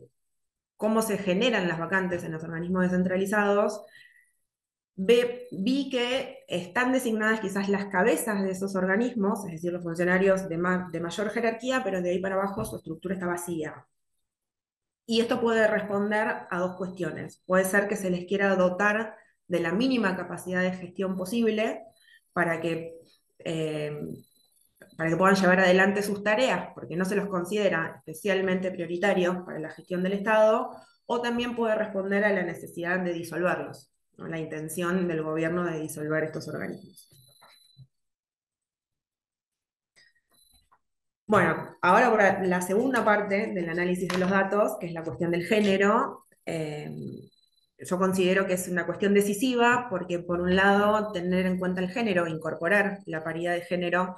cómo se generan las vacantes en los organismos descentralizados, vi que están designadas quizás las cabezas de esos organismos, es decir, los funcionarios de mayor jerarquía, pero de ahí para abajo su estructura está vacía. Y esto puede responder a dos cuestiones. Puede ser que se les quiera dotar de la mínima capacidad de gestión posible para que puedan llevar adelante sus tareas, porque no se los considera especialmente prioritarios para la gestión del Estado, o también puede responder a la necesidad de disolverlos, ¿no? La intención del gobierno de disolver estos organismos. Bueno, ahora por la segunda parte del análisis de los datos, que es la cuestión del género. Yo considero que es una cuestión decisiva porque, por un lado, tener en cuenta el género, incorporar la paridad de género,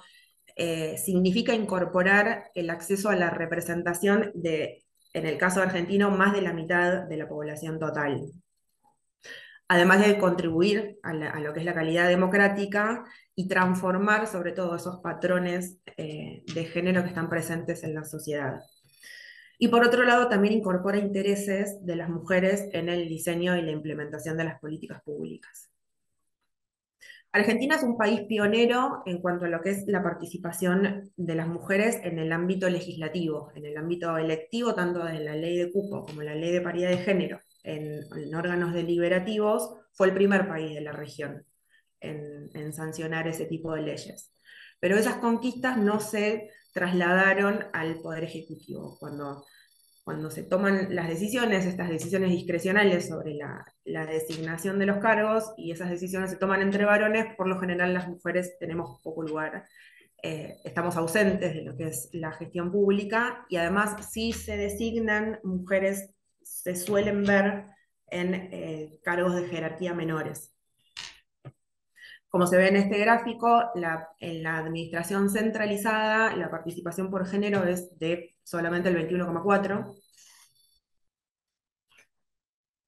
significa incorporar el acceso a la representación de, en el caso argentino, más de la mitad de la población total. Además de contribuir a lo que es la calidad democrática y transformar sobre todo esos patrones de género que están presentes en la sociedad. Y por otro lado, también incorpora intereses de las mujeres en el diseño y la implementación de las políticas públicas. Argentina es un país pionero en cuanto a lo que es la participación de las mujeres en el ámbito legislativo, en el ámbito electivo, tanto de la ley de cupo como la ley de paridad de género, en órganos deliberativos. Fue el primer país de la región en sancionar ese tipo de leyes. Pero esas conquistas no se trasladaron al Poder Ejecutivo. Cuando se toman las decisiones, estas decisiones discrecionales sobre la designación de los cargos, y esas decisiones se toman entre varones, por lo general las mujeres tenemos poco lugar. Estamos ausentes de lo que es la gestión pública, y además si se designan mujeres, se suelen ver en cargos de jerarquía menores. Como se ve en este gráfico, en la administración centralizada, la participación por género es de solamente el 21,4%.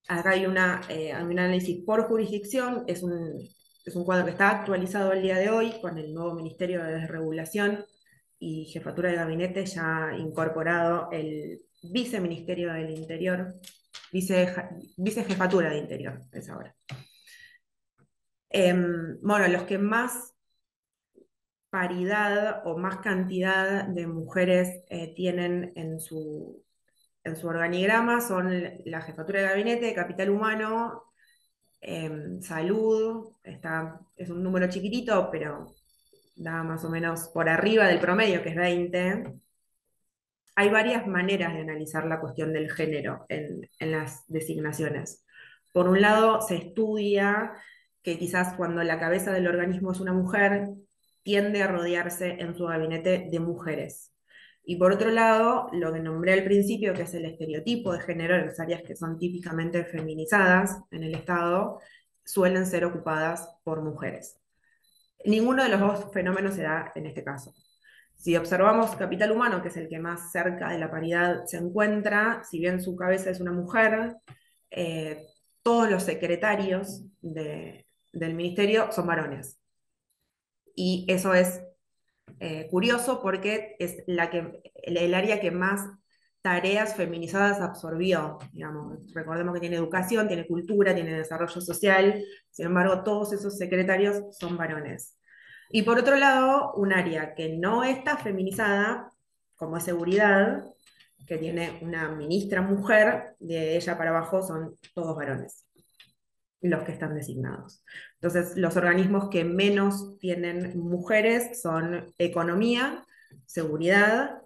Acá hay un análisis por jurisdicción, es un cuadro que está actualizado el día de hoy con el nuevo Ministerio de Desregulación y Jefatura de Gabinete, ya incorporado el Viceministerio del Interior, Vicejefatura de Interior, es ahora. Bueno, los que más paridad o más cantidad de mujeres tienen en su organigrama son la Jefatura de Gabinete, Capital Humano, Salud, es un número chiquitito, pero da más o menos por arriba del promedio, que es 20. Hay varias maneras de analizar la cuestión del género en las designaciones. Por un lado, se estudia que quizás cuando la cabeza del organismo es una mujer, tiende a rodearse en su gabinete de mujeres. Y por otro lado, lo que nombré al principio, que es el estereotipo de género en las áreas que son típicamente feminizadas en el Estado, suelen ser ocupadas por mujeres. Ninguno de los dos fenómenos se da en este caso. Si observamos Capital Humano, que es el que más cerca de la paridad se encuentra, si bien su cabeza es una mujer, todos los secretarios del ministerio son varones. Y eso es curioso porque es el área que más tareas feminizadas absorbió. Digamos. Recordemos que tiene educación, tiene cultura, tiene desarrollo social, sin embargo todos esos secretarios son varones. Y por otro lado, un área que no está feminizada, como es seguridad, que tiene una ministra mujer, de ella para abajo son todos varones los que están designados. Entonces, los organismos que menos tienen mujeres son economía, seguridad,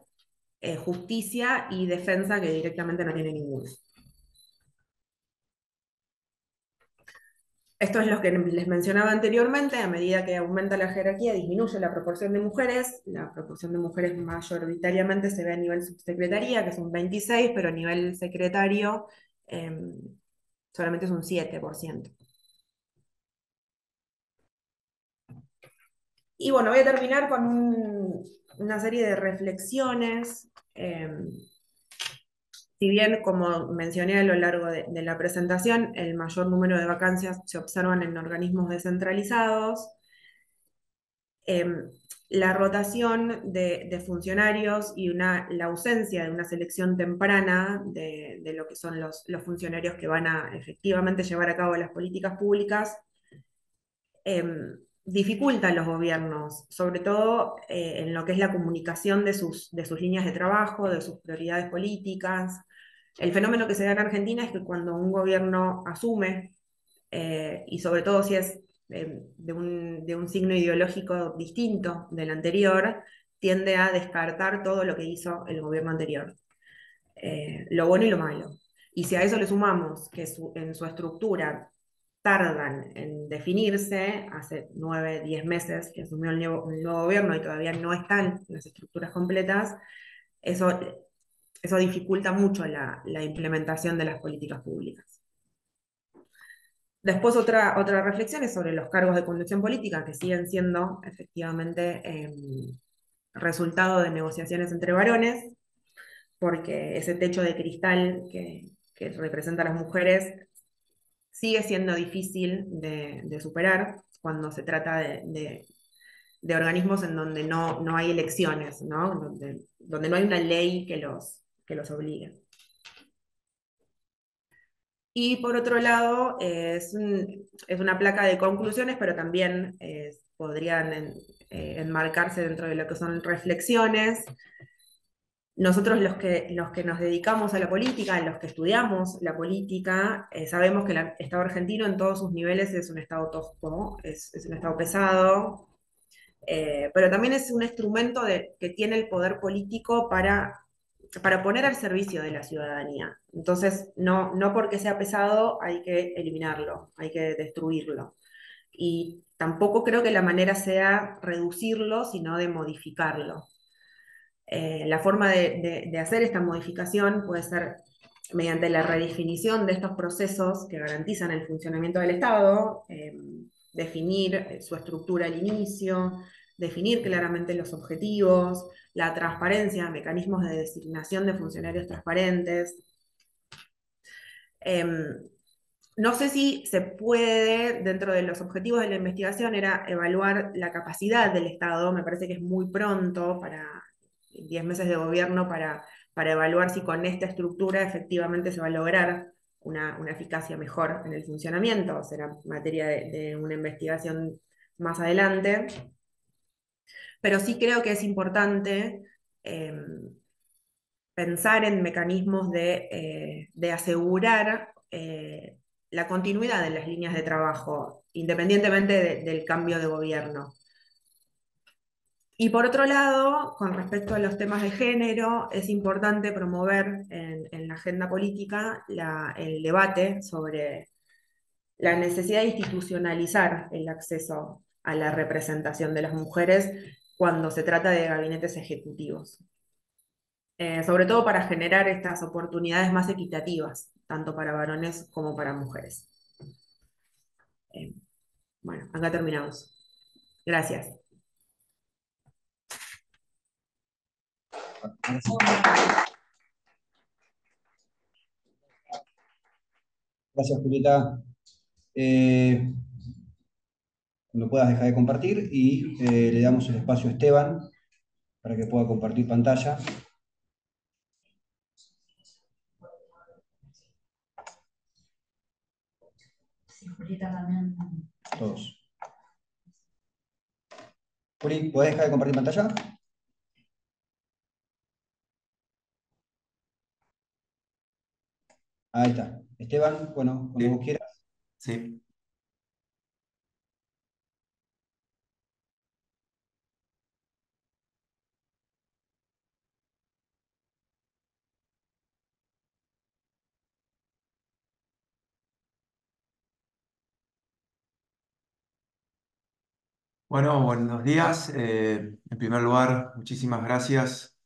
justicia y defensa, que directamente no tiene ninguno. Esto es lo que les mencionaba anteriormente: a medida que aumenta la jerarquía, disminuye la proporción de mujeres. La proporción de mujeres mayoritariamente se ve a nivel subsecretaría, que es un 26, pero a nivel secretario solamente es un 7%. Y bueno, voy a terminar con una serie de reflexiones. Si bien, como mencioné a lo largo de la presentación, el mayor número de vacancias se observan en organismos descentralizados, la rotación de funcionarios y la ausencia de una selección temprana de lo que son los funcionarios que van a efectivamente llevar a cabo las políticas públicas, dificulta a los gobiernos, sobre todo en lo que es la comunicación de sus líneas de trabajo, de sus prioridades políticas. El fenómeno que se da en Argentina es que cuando un gobierno asume, y sobre todo si es de un signo ideológico distinto del anterior, tiende a descartar todo lo que hizo el gobierno anterior, lo bueno y lo malo. Y si a eso le sumamos que en su estructura tardan en definirse, hace 9, 10 meses que asumió el nuevo gobierno y todavía no están las estructuras completas, eso dificulta mucho la implementación de las políticas públicas. Después otra reflexión es sobre los cargos de conducción política, que siguen siendo efectivamente resultado de negociaciones entre varones, porque ese techo de cristal que representa a las mujeres sigue siendo difícil de superar cuando se trata de organismos en donde no hay elecciones, ¿no? Donde no hay una ley que los obligue. Y por otro lado, es una placa de conclusiones, pero también podrían enmarcarse dentro de lo que son reflexiones. Nosotros los que nos dedicamos a la política, los que estudiamos la política, sabemos que el Estado argentino en todos sus niveles es un Estado tosco, es un Estado pesado, pero también es un instrumento que tiene el poder político para poner al servicio de la ciudadanía. Entonces, no porque sea pesado hay que eliminarlo, hay que destruirlo. Y tampoco creo que la manera sea reducirlo, sino de modificarlo. La forma de hacer esta modificación puede ser mediante la redefinición de estos procesos que garantizan el funcionamiento del Estado, definir su estructura al inicio, definir claramente los objetivos, la transparencia, mecanismos de designación de funcionarios transparentes. No sé si se puede, dentro de los objetivos de la investigación, era evaluar la capacidad del Estado. Me parece que es muy pronto para 10 meses de gobierno para evaluar si con esta estructura efectivamente se va a lograr una eficacia mejor en el funcionamiento. Será materia de una investigación más adelante. Pero sí creo que es importante pensar en mecanismos de asegurar la continuidad de las líneas de trabajo, independientemente del cambio de gobierno. Y por otro lado, con respecto a los temas de género, es importante promover en la agenda política el debate sobre la necesidad de institucionalizar el acceso a la representación de las mujeres cuando se trata de gabinetes ejecutivos. Sobre todo para generar estas oportunidades más equitativas, tanto para varones como para mujeres. Bueno, acá terminamos. Gracias. Gracias, Julieta. Cuando puedas dejar de compartir y le damos el espacio a Esteban para que pueda compartir pantalla. Sí, Julieta también. Todos. Juli, ¿podés dejar de compartir pantalla? Ahí está. Esteban, bueno, cuando vos quieras. Sí. Bueno, buenos días. En primer lugar, muchísimas gracias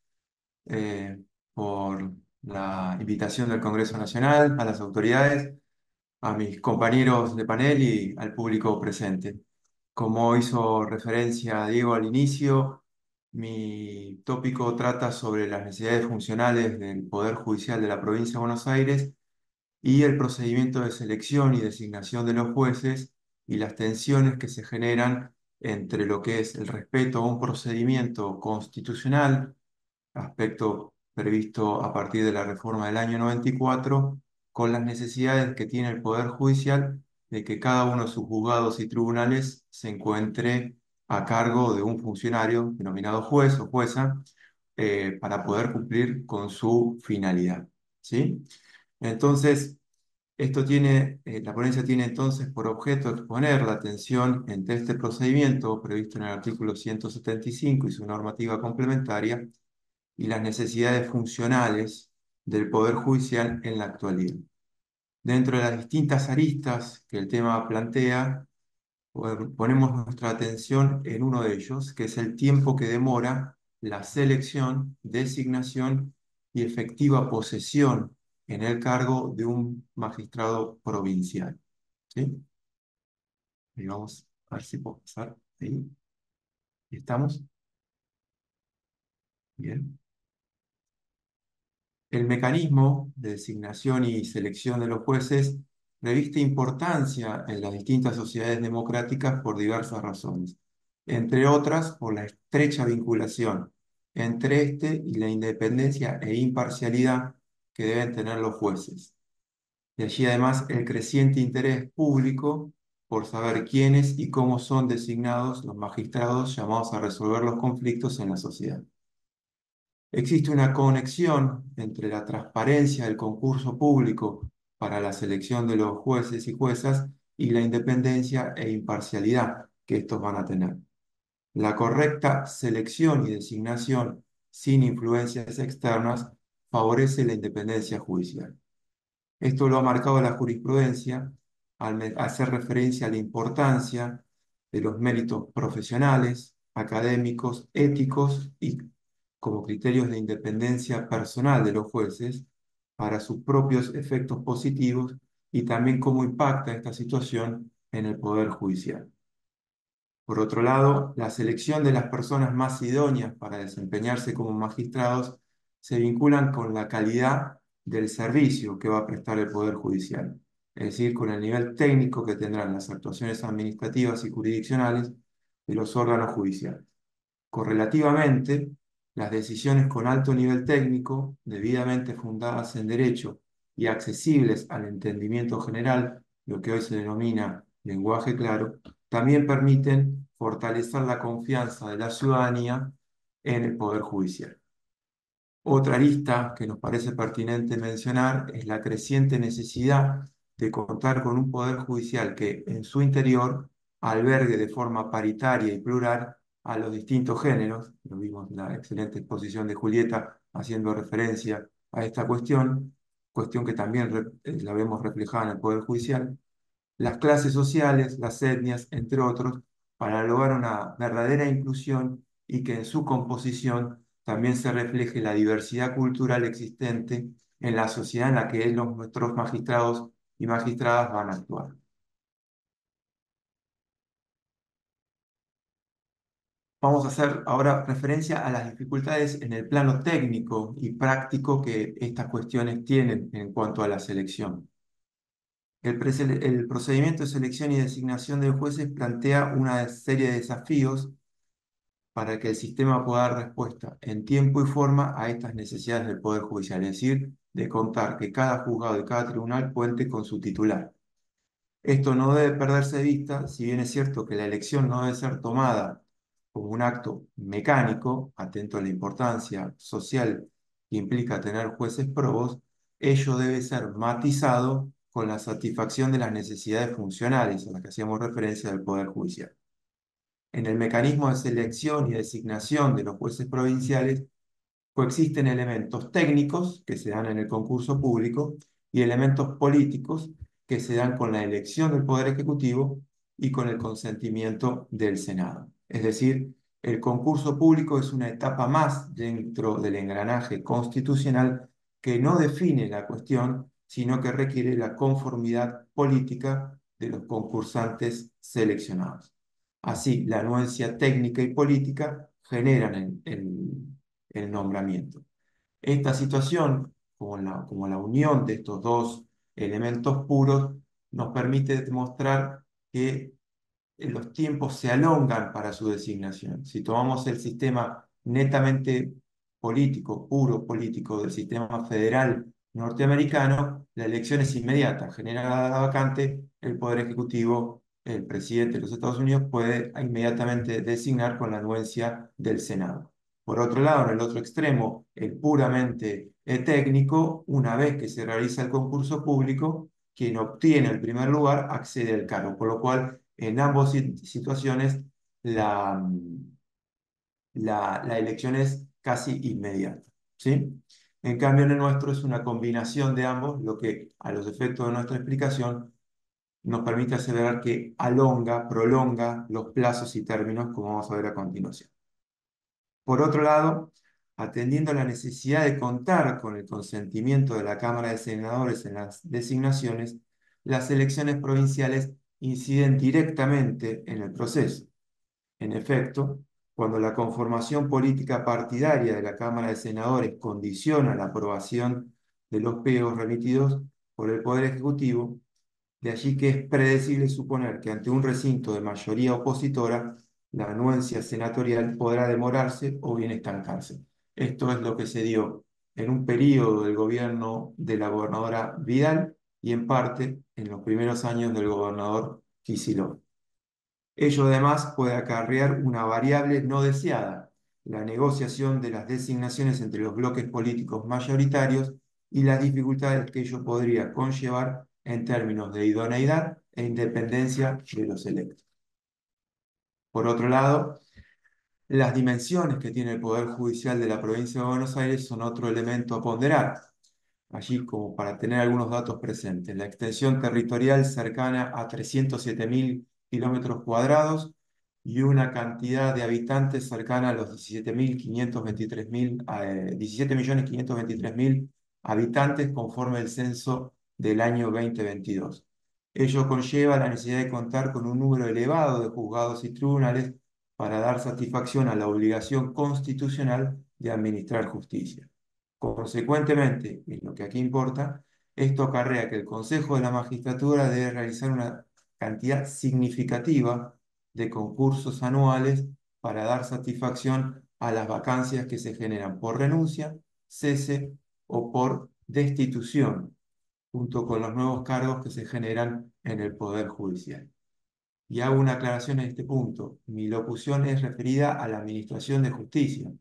eh, por la invitación del Congreso Nacional, a las autoridades, a mis compañeros de panel y al público presente. Como hizo referencia Diego al inicio, mi tópico trata sobre las necesidades funcionales del Poder Judicial de la Provincia de Buenos Aires y el procedimiento de selección y designación de los jueces y las tensiones que se generan entre lo que es el respeto a un procedimiento constitucional, aspecto previsto a partir de la reforma del año 94, con las necesidades que tiene el Poder Judicial de que cada uno de sus juzgados y tribunales se encuentre a cargo de un funcionario denominado juez o jueza para poder cumplir con su finalidad. ¿Sí? Entonces, la ponencia tiene entonces por objeto exponer la tensión entre este procedimiento previsto en el artículo 175 y su normativa complementaria y las necesidades funcionales del Poder Judicial en la actualidad. Dentro de las distintas aristas que el tema plantea, ponemos nuestra atención en uno de ellos, que es el tiempo que demora la selección, designación y efectiva posesión en el cargo de un magistrado provincial. ¿Sí? Y vamos a ver si puedo pasar ahí. ¿Estamos? Bien. El mecanismo de designación y selección de los jueces reviste importancia en las distintas sociedades democráticas por diversas razones, entre otras por la estrecha vinculación entre este y la independencia e imparcialidad que deben tener los jueces. De allí además el creciente interés público por saber quiénes y cómo son designados los magistrados llamados a resolver los conflictos en la sociedad. Existe una conexión entre la transparencia del concurso público para la selección de los jueces y juezas y la independencia e imparcialidad que estos van a tener. La correcta selección y designación sin influencias externas favorece la independencia judicial. Esto lo ha marcado la jurisprudencia al hacer referencia a la importancia de los méritos profesionales, académicos, éticos y como criterios de independencia personal de los jueces para sus propios efectos positivos y también cómo impacta esta situación en el Poder Judicial. Por otro lado, la selección de las personas más idóneas para desempeñarse como magistrados se vinculan con la calidad del servicio que va a prestar el Poder Judicial, es decir, con el nivel técnico que tendrán las actuaciones administrativas y jurisdiccionales de los órganos judiciales. Correlativamente, las decisiones con alto nivel técnico, debidamente fundadas en derecho y accesibles al entendimiento general, lo que hoy se denomina lenguaje claro, también permiten fortalecer la confianza de la ciudadanía en el Poder Judicial. Otra arista que nos parece pertinente mencionar es la creciente necesidad de contar con un Poder Judicial que en su interior albergue de forma paritaria y plural a los distintos géneros. Lo vimos en la excelente exposición de Julieta haciendo referencia a esta cuestión que también la vemos reflejada en el Poder Judicial, las clases sociales, las etnias, entre otros, para lograr una verdadera inclusión y que en su composición también se refleje la diversidad cultural existente en la sociedad en la que nuestros magistrados y magistradas van a actuar. Vamos a hacer ahora referencia a las dificultades en el plano técnico y práctico que estas cuestiones tienen en cuanto a la selección. El procedimiento de selección y designación de jueces plantea una serie de desafíos para que el sistema pueda dar respuesta en tiempo y forma a estas necesidades del Poder Judicial, es decir, de contar que cada juzgado y cada tribunal cuente con su titular. Esto no debe perderse de vista, si bien es cierto que la elección no debe ser tomada como un acto mecánico, atento a la importancia social que implica tener jueces probos, ello debe ser matizado con la satisfacción de las necesidades funcionales a las que hacíamos referencia del Poder Judicial. En el mecanismo de selección y designación de los jueces provinciales coexisten elementos técnicos que se dan en el concurso público y elementos políticos que se dan con la elección del Poder Ejecutivo y con el consentimiento del Senado. Es decir, el concurso público es una etapa más dentro del engranaje constitucional que no define la cuestión, sino que requiere la conformidad política de los concursantes seleccionados. Así, la anuencia técnica y política generan el nombramiento. Esta situación, como la unión de estos dos elementos puros, nos permite demostrar que los tiempos se alongan para su designación. Si tomamos el sistema netamente político, puro político del sistema federal norteamericano, la elección es inmediata. Genera la vacante, el Poder Ejecutivo, el presidente de los Estados Unidos puede inmediatamente designar con la anuencia del Senado. Por otro lado, en el otro extremo, el puramente técnico, una vez que se realiza el concurso público, quien obtiene el primer lugar accede al cargo, por lo cual en ambas situaciones la, la elección es casi inmediata, ¿sí? En cambio, en el nuestro es una combinación de ambos, lo que a los efectos de nuestra explicación nos permite aseverar que prolonga los plazos y términos, como vamos a ver a continuación. Por otro lado, atendiendo a la necesidad de contar con el consentimiento de la Cámara de Senadores en las designaciones, las elecciones provinciales inciden directamente en el proceso. En efecto, cuando la conformación política partidaria de la Cámara de Senadores condiciona la aprobación de los pliegos remitidos por el Poder Ejecutivo, de allí que es predecible suponer que ante un recinto de mayoría opositora, la anuencia senatorial podrá demorarse o bien estancarse. Esto es lo que se dio en un periodo del gobierno de la gobernadora Vidal y en parte en los primeros años del gobernador Kicillof. Ello además puede acarrear una variable no deseada, la negociación de las designaciones entre los bloques políticos mayoritarios y las dificultades que ello podría conllevar en términos de idoneidad e independencia de los electos. Por otro lado, las dimensiones que tiene el Poder Judicial de la provincia de Buenos Aires son otro elemento a ponderar. Allí, como para tener algunos datos presentes, la extensión territorial cercana a 307.000 kilómetros cuadrados y una cantidad de habitantes cercana a los 17.523.000 habitantes conforme el censo del año 2022. Ello conlleva la necesidad de contar con un número elevado de juzgados y tribunales para dar satisfacción a la obligación constitucional de administrar justicia. Consecuentemente, y lo que aquí importa, esto acarrea que el Consejo de la Magistratura debe realizar una cantidad significativa de concursos anuales para dar satisfacción a las vacancias que se generan por renuncia, cese o por destitución, junto con los nuevos cargos que se generan en el Poder Judicial. Y hago una aclaración en este punto. Mi locución es referida a la Administración de Justicia.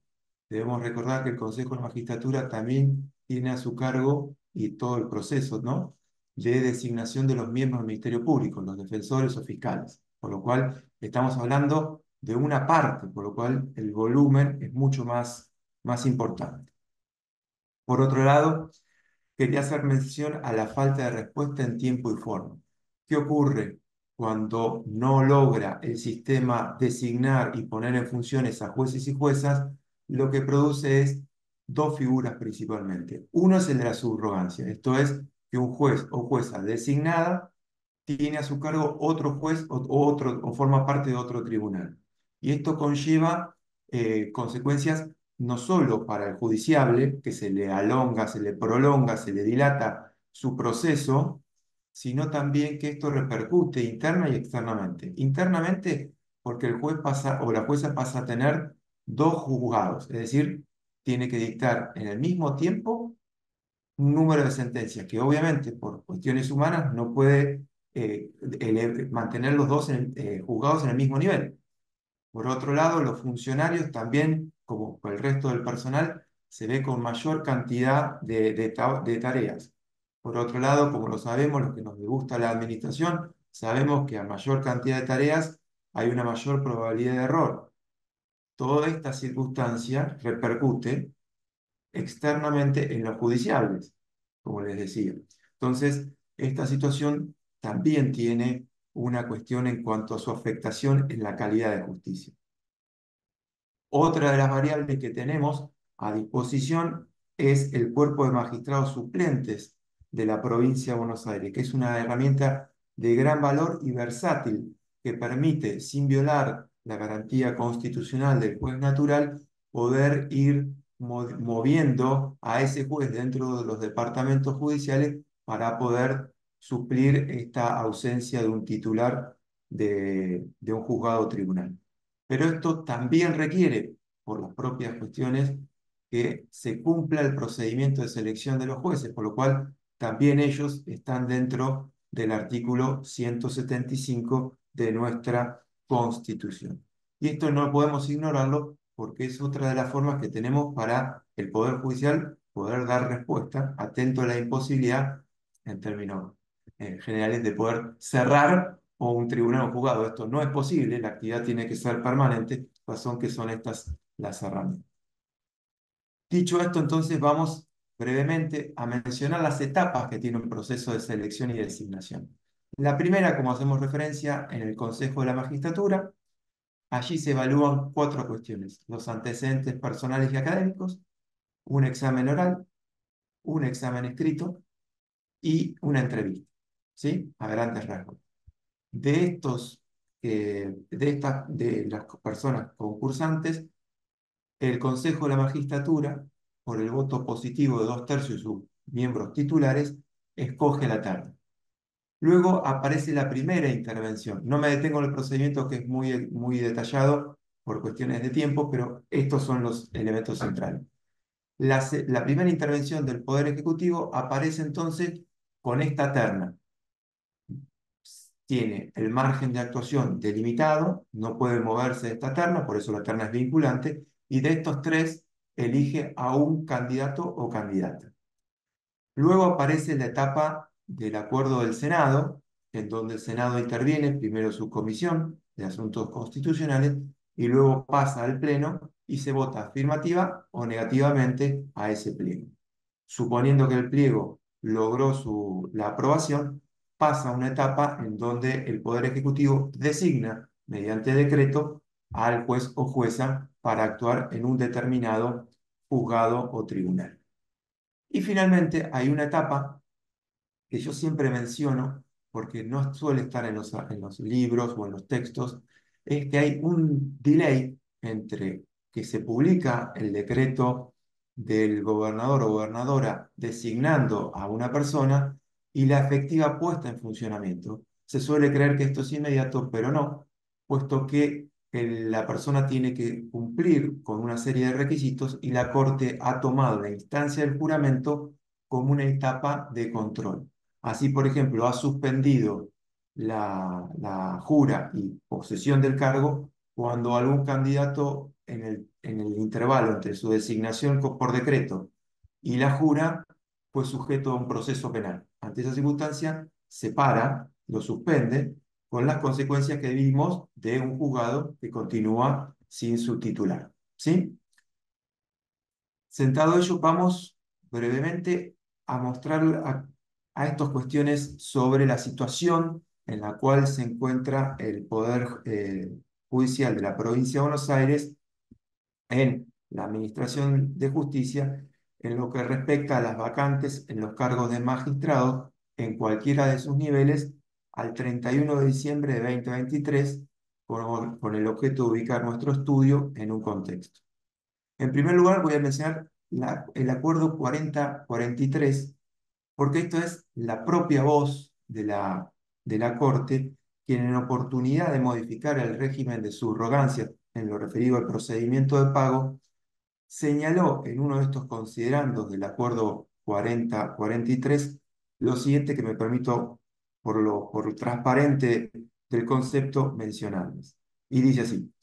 Debemos recordar que el Consejo de la Magistratura también tiene a su cargo y todo el proceso, ¿no?, de designación de los miembros del Ministerio Público, los defensores o fiscales. Por lo cual estamos hablando de una parte, por lo cual el volumen es mucho más importante. Por otro lado, quería hacer mención a la falta de respuesta en tiempo y forma. ¿Qué ocurre cuando no logra el sistema designar y poner en funciones a jueces y juezas? Lo que produce es dos figuras principalmente. Uno es el de la subrogancia, esto es que un juez o jueza designada tiene a su cargo otro juez o forma parte de otro tribunal. Y esto conlleva consecuencias no solo para el judiciable, que se le alonga, se le prolonga, se le dilata su proceso, sino también que esto repercute interna y externamente. Internamente, porque el juez pasa o la jueza pasa a tener dos juzgados, es decir, tiene que dictar en el mismo tiempo un número de sentencias que obviamente por cuestiones humanas no puede mantener los dos juzgados en el mismo nivel. Por otro lado, los funcionarios también, como el resto del personal, se ve con mayor cantidad de tareas. Por otro lado, como lo sabemos, los que nos gusta la administración, sabemos que a mayor cantidad de tareas hay una mayor probabilidad de error. Toda esta circunstancia repercute externamente en los judiciales, como les decía. Entonces, esta situación también tiene una cuestión en cuanto a su afectación en la calidad de justicia. Otra de las variables que tenemos a disposición es el cuerpo de magistrados suplentes de la provincia de Buenos Aires, que es una herramienta de gran valor y versátil que permite, sin violar la garantía constitucional del juez natural, poder ir moviendo a ese juez dentro de los departamentos judiciales para poder suplir esta ausencia de un titular de un juzgado o tribunal. Pero esto también requiere, por las propias cuestiones, que se cumpla el procedimiento de selección de los jueces, por lo cual también ellos están dentro del artículo 175 de nuestra Constitución. Y esto no podemos ignorarlo porque es otra de las formas que tenemos para el Poder Judicial poder dar respuesta, atento a la imposibilidad, en términos generales, de poder cerrar o un tribunal o un juzgado. Esto no es posible, la actividad tiene que ser permanente, razón que son estas las herramientas. Dicho esto, entonces vamos brevemente a mencionar las etapas que tiene un proceso de selección y designación. La primera, como hacemos referencia, en el Consejo de la Magistratura. Allí se evalúan 4 cuestiones: los antecedentes personales y académicos, un examen oral, un examen escrito y una entrevista, ¿sí? A grandes rasgos. De las personas concursantes, el Consejo de la Magistratura, por el voto positivo de 2/3 de sus miembros titulares, escoge la terna. Luego aparece la primera intervención. No me detengo en el procedimiento, que es muy detallado por cuestiones de tiempo, pero estos son los elementos centrales. La primera intervención del Poder Ejecutivo aparece entonces con esta terna. Tiene el margen de actuación delimitado, no puede moverse de esta terna, por eso la terna es vinculante, y de estos 3 elige a un candidato o candidata. Luego aparece la etapa del acuerdo del Senado, en donde el Senado interviene, primero su comisión de asuntos constitucionales, y luego pasa al Pleno y se vota afirmativa o negativamente a ese pliego. Suponiendo que el pliego logró la aprobación, pasa a una etapa en donde el Poder Ejecutivo designa, mediante decreto, al juez o jueza para actuar en un determinado juzgado o tribunal. Y finalmente hay una etapa que yo siempre menciono, porque no suele estar en los libros o en los textos, es que hay un delay entre que se publica el decreto del gobernador o gobernadora designando a una persona y la efectiva puesta en funcionamiento. Se suele creer que esto es inmediato, pero no, puesto que la persona tiene que cumplir con una serie de requisitos y la Corte ha tomado la instancia del juramento como una etapa de control. Así, por ejemplo, ha suspendido la jura y posesión del cargo cuando algún candidato en el intervalo entre su designación por decreto y la jura fue sujeto a un proceso penal. Ante esa circunstancia, se para, lo suspende, con las consecuencias que vimos de un juzgado que continúa sin su titular. ¿Sí? Sentado ello, vamos brevemente a mostrar a estas cuestiones sobre la situación en la cual se encuentra el Poder Judicial de la provincia de Buenos Aires en la Administración de Justicia en lo que respecta a las vacantes en los cargos de magistrado en cualquiera de sus niveles al 31 de diciembre de 2023, con el objeto de ubicar nuestro estudio en un contexto. En primer lugar, voy a mencionar el acuerdo 4043, porque esto es la propia voz de la Corte, quien, en oportunidad de modificar el régimen de subrogancia en lo referido al procedimiento de pago, señaló en uno de estos considerandos del acuerdo 4043 lo siguiente, que me permito, por lo transparente del concepto, mencionarles. Y dice así: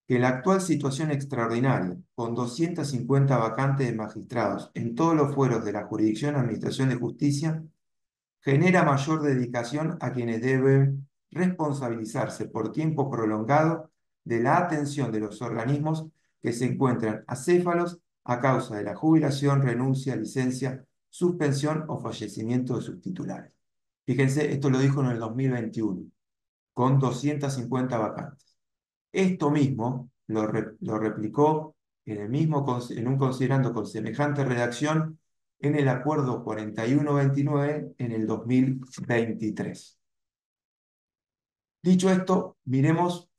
que la actual situación extraordinaria, con 250 vacantes de magistrados en todos los fueros de la jurisdicción de Administración de Justicia, genera mayor dedicación a quienes deben responsabilizarse por tiempo prolongado de la atención de los organismos que se encuentran acéfalos a causa de la jubilación, renuncia, licencia, suspensión o fallecimiento de sus titulares. Fíjense, esto lo dijo en el 2021, con 250 vacantes. Esto mismo lo replicó en un considerando con semejante redacción en el Acuerdo 4129 en el 2023. Dicho esto, miremos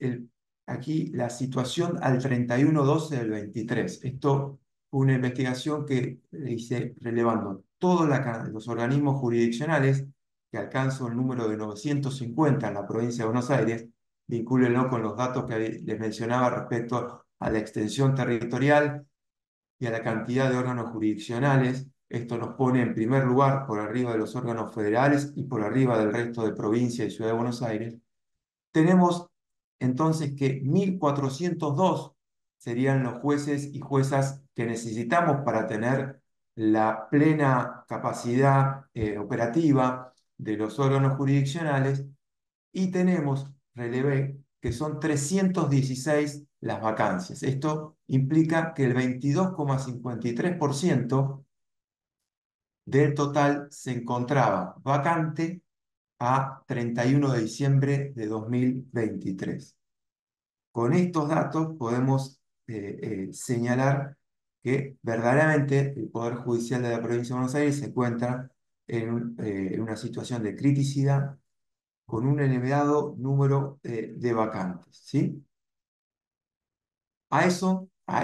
aquí la situación al 31/12 del 23. Esto fue una investigación que hice relevando todos los organismos jurisdiccionales, que alcanzó el número de 950 en la provincia de Buenos Aires. Vincúlenlo con los datos que les mencionaba respecto a la extensión territorial y a la cantidad de órganos jurisdiccionales. Esto nos pone en primer lugar por arriba de los órganos federales y por arriba del resto de provincia y ciudad de Buenos Aires. Tenemos entonces que 1.402 serían los jueces y juezas que necesitamos para tener la plena capacidad operativa de los órganos jurisdiccionales, y tenemos, relevé, que son 316 las vacancias. Esto implica que el 22,53% del total se encontraba vacante a 31 de diciembre de 2023. Con estos datos podemos señalar que verdaderamente el Poder Judicial de la Provincia de Buenos Aires se encuentra en una situación de criticidad con un elevado número de vacantes, ¿sí? A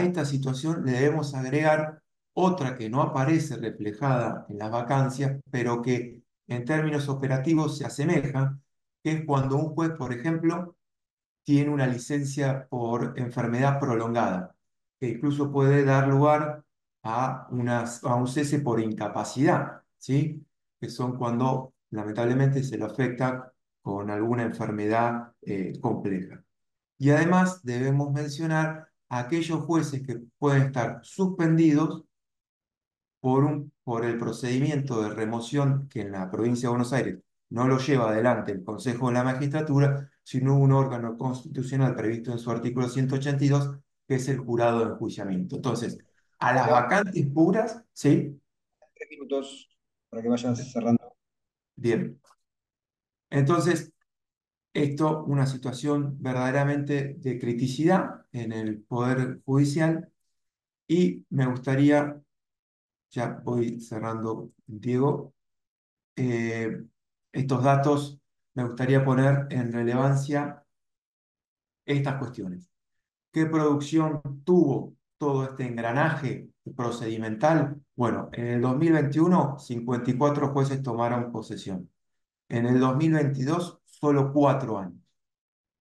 esta situación le debemos agregar otra que no aparece reflejada en las vacancias, pero que en términos operativos se asemeja, que es cuando un juez, por ejemplo, tiene una licencia por enfermedad prolongada, que incluso puede dar lugar a un cese por incapacidad, ¿sí? Que son cuando lamentablemente se lo afecta con alguna enfermedad compleja. Y además debemos mencionar a aquellos jueces que pueden estar suspendidos por el procedimiento de remoción que en la provincia de Buenos Aires no lo lleva adelante el Consejo de la Magistratura, sino un órgano constitucional previsto en su artículo 182, que es el jurado de enjuiciamiento. Entonces, a las vacantes puras, ¿sí? 3 minutos para que vayan cerrando. Bien. Entonces, esto, una situación verdaderamente de criticidad en el Poder Judicial, y me gustaría, ya voy cerrando, Diego, estos datos, me gustaría poner en relevancia estas cuestiones. ¿Qué producción tuvo todo este engranaje procedimental? Bueno, en el 2021, 54 jueces tomaron posesión. En el 2022, solo 4 años.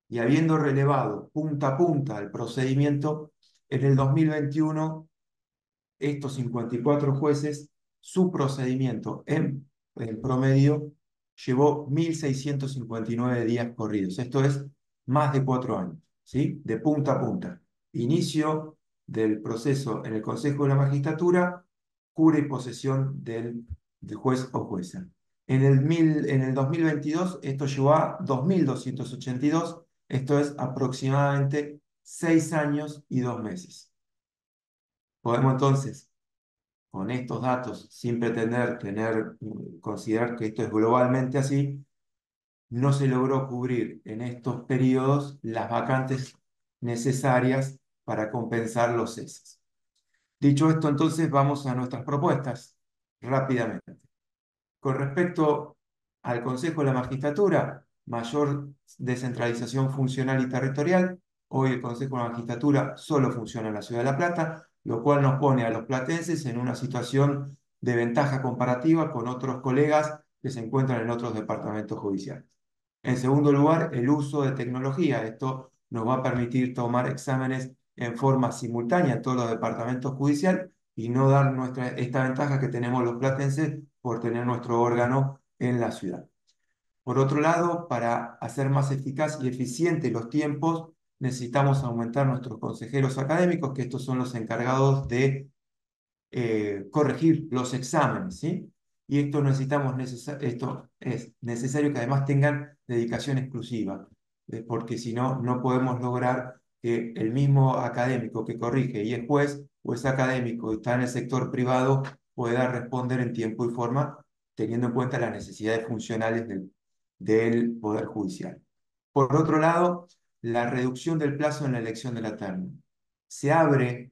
Y habiendo relevado punta a punta el procedimiento, en el 2021, estos 54 jueces, su procedimiento en promedio llevó 1.659 días corridos. Esto es más de 4 años, ¿sí? De punta a punta. Inicio del proceso en el Consejo de la Magistratura, cura y posesión del juez o jueza. En el 2022 esto llevó a 2.282, esto es aproximadamente 6 años y 2 meses. Podemos entonces, con estos datos, sin pretender considerar que esto es globalmente así, no se logró cubrir en estos periodos las vacantes necesarias para compensar los ceses. Dicho esto, entonces vamos a nuestras propuestas rápidamente. Con respecto al Consejo de la Magistratura, mayor descentralización funcional y territorial. Hoy el Consejo de la Magistratura solo funciona en la Ciudad de La Plata, lo cual nos pone a los platenses en una situación de ventaja comparativa con otros colegas que se encuentran en otros departamentos judiciales. En segundo lugar, el uso de tecnología. Esto nos va a permitir tomar exámenes en forma simultánea en todos los departamentos judiciales y no dar esta ventaja que tenemos los platenses por tener nuestro órgano en la ciudad. Por otro lado, para hacer más eficaz y eficiente los tiempos, necesitamos aumentar nuestros consejeros académicos, que estos son los encargados de corregir los exámenes, ¿sí? Y esto es necesario que además tengan dedicación exclusiva, porque si no, no podemos lograr que el mismo académico que corrige y es juez, o es académico y está en el sector privado, pueda responder en tiempo y forma, teniendo en cuenta las necesidades funcionales del Poder Judicial. Por otro lado, la reducción del plazo en la elección de la terna. Se abre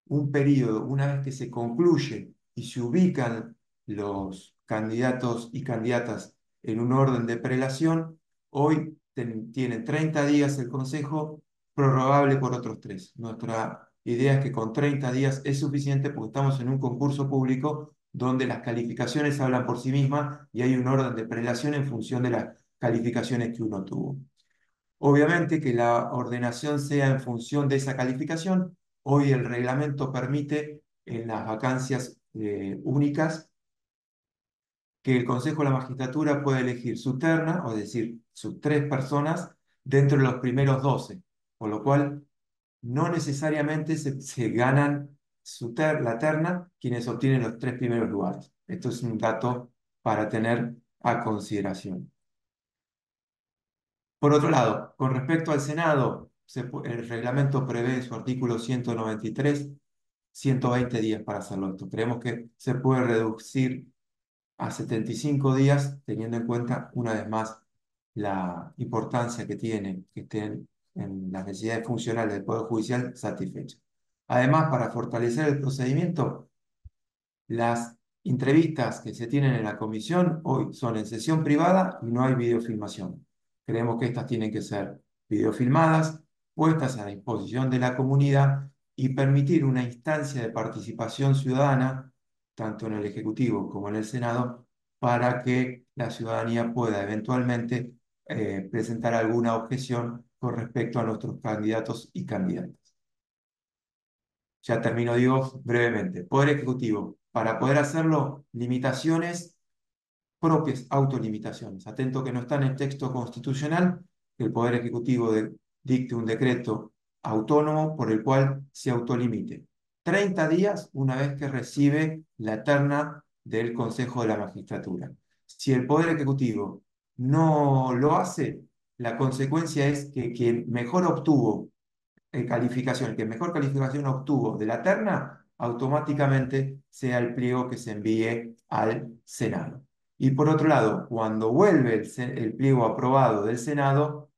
un periodo, una vez que se concluye y se ubican los candidatos y candidatas en un orden de prelación, hoy tiene 30 días el Consejo, prorrogable por otros 3. Nuestra idea es que con 30 días es suficiente porque estamos en un concurso público donde las calificaciones hablan por sí mismas y hay un orden de prelación en función de las calificaciones que uno tuvo. Obviamente que la ordenación sea en función de esa calificación. Hoy el reglamento permite en las vacancias únicas que el Consejo de la Magistratura pueda elegir su terna, o decir, sus 3 personas, dentro de los primeros 12, por lo cual no necesariamente se ganan la terna quienes obtienen los 3 primeros lugares. Esto es un dato para tener a consideración. Por otro lado, con respecto al Senado, el reglamento prevé en su artículo 193 120 días para hacerlo esto. Creemos que se puede reducir a 75 días, teniendo en cuenta, una vez más, la importancia que tiene que estén en las necesidades funcionales del Poder Judicial satisfechas. Además, para fortalecer el procedimiento, las entrevistas que se tienen en la comisión hoy son en sesión privada y no hay videofilmación. Creemos que estas tienen que ser videofilmadas, puestas a disposición de la comunidad y permitir una instancia de participación ciudadana, tanto en el Ejecutivo como en el Senado, para que la ciudadanía pueda eventualmente presentar alguna objeción con respecto a nuestros candidatos y candidatas. Ya termino, digo, brevemente. Poder Ejecutivo. Para poder hacerlo, limitaciones propias, autolimitaciones. Atento que no está en el texto constitucional, que el Poder Ejecutivo dicte un decreto autónomo por el cual se autolimite. 30 días una vez que recibe la terna del Consejo de la Magistratura. Si el Poder Ejecutivo no lo hace, la consecuencia es que quien mejor obtuvo calificación, el que mejor calificación obtuvo de la terna, automáticamente sea el pliego que se envíe al Senado. Y por otro lado, cuando vuelve el pliego aprobado del Senado,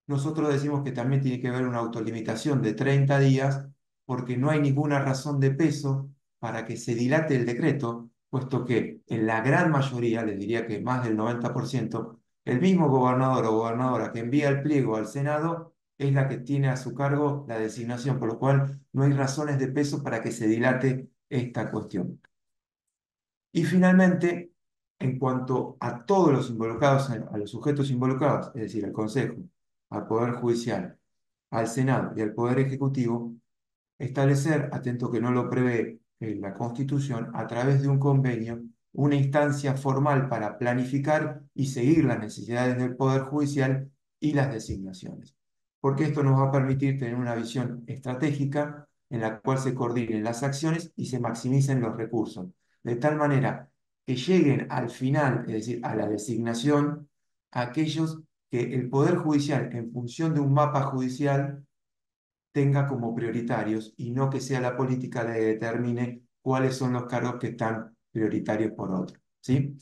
nosotros decimos que también tiene que haber una autolimitación de 30 días, porque no hay ninguna razón de peso para que se dilate el decreto, puesto que en la gran mayoría, les diría que más del 90%, el mismo gobernador o gobernadora que envía el pliego al Senado es la que tiene a su cargo la designación, por lo cual no hay razones de peso para que se dilate esta cuestión. Y finalmente, en cuanto a todos los involucrados, a los sujetos involucrados, es decir, al Consejo, al Poder Judicial, al Senado y al Poder Ejecutivo, establecer, atento que no lo prevé la Constitución, a través de un convenio, una instancia formal para planificar y seguir las necesidades del Poder Judicial y las designaciones. Porque esto nos va a permitir tener una visión estratégica en la cual se coordinen las acciones y se maximicen los recursos, de tal manera que lleguen al final, es decir, a la designación, aquellos que el Poder Judicial, en función de un mapa judicial, tenga como prioritarios y no que sea la política la que determine cuáles son los cargos que están prioritarios por otro. ¿Sí?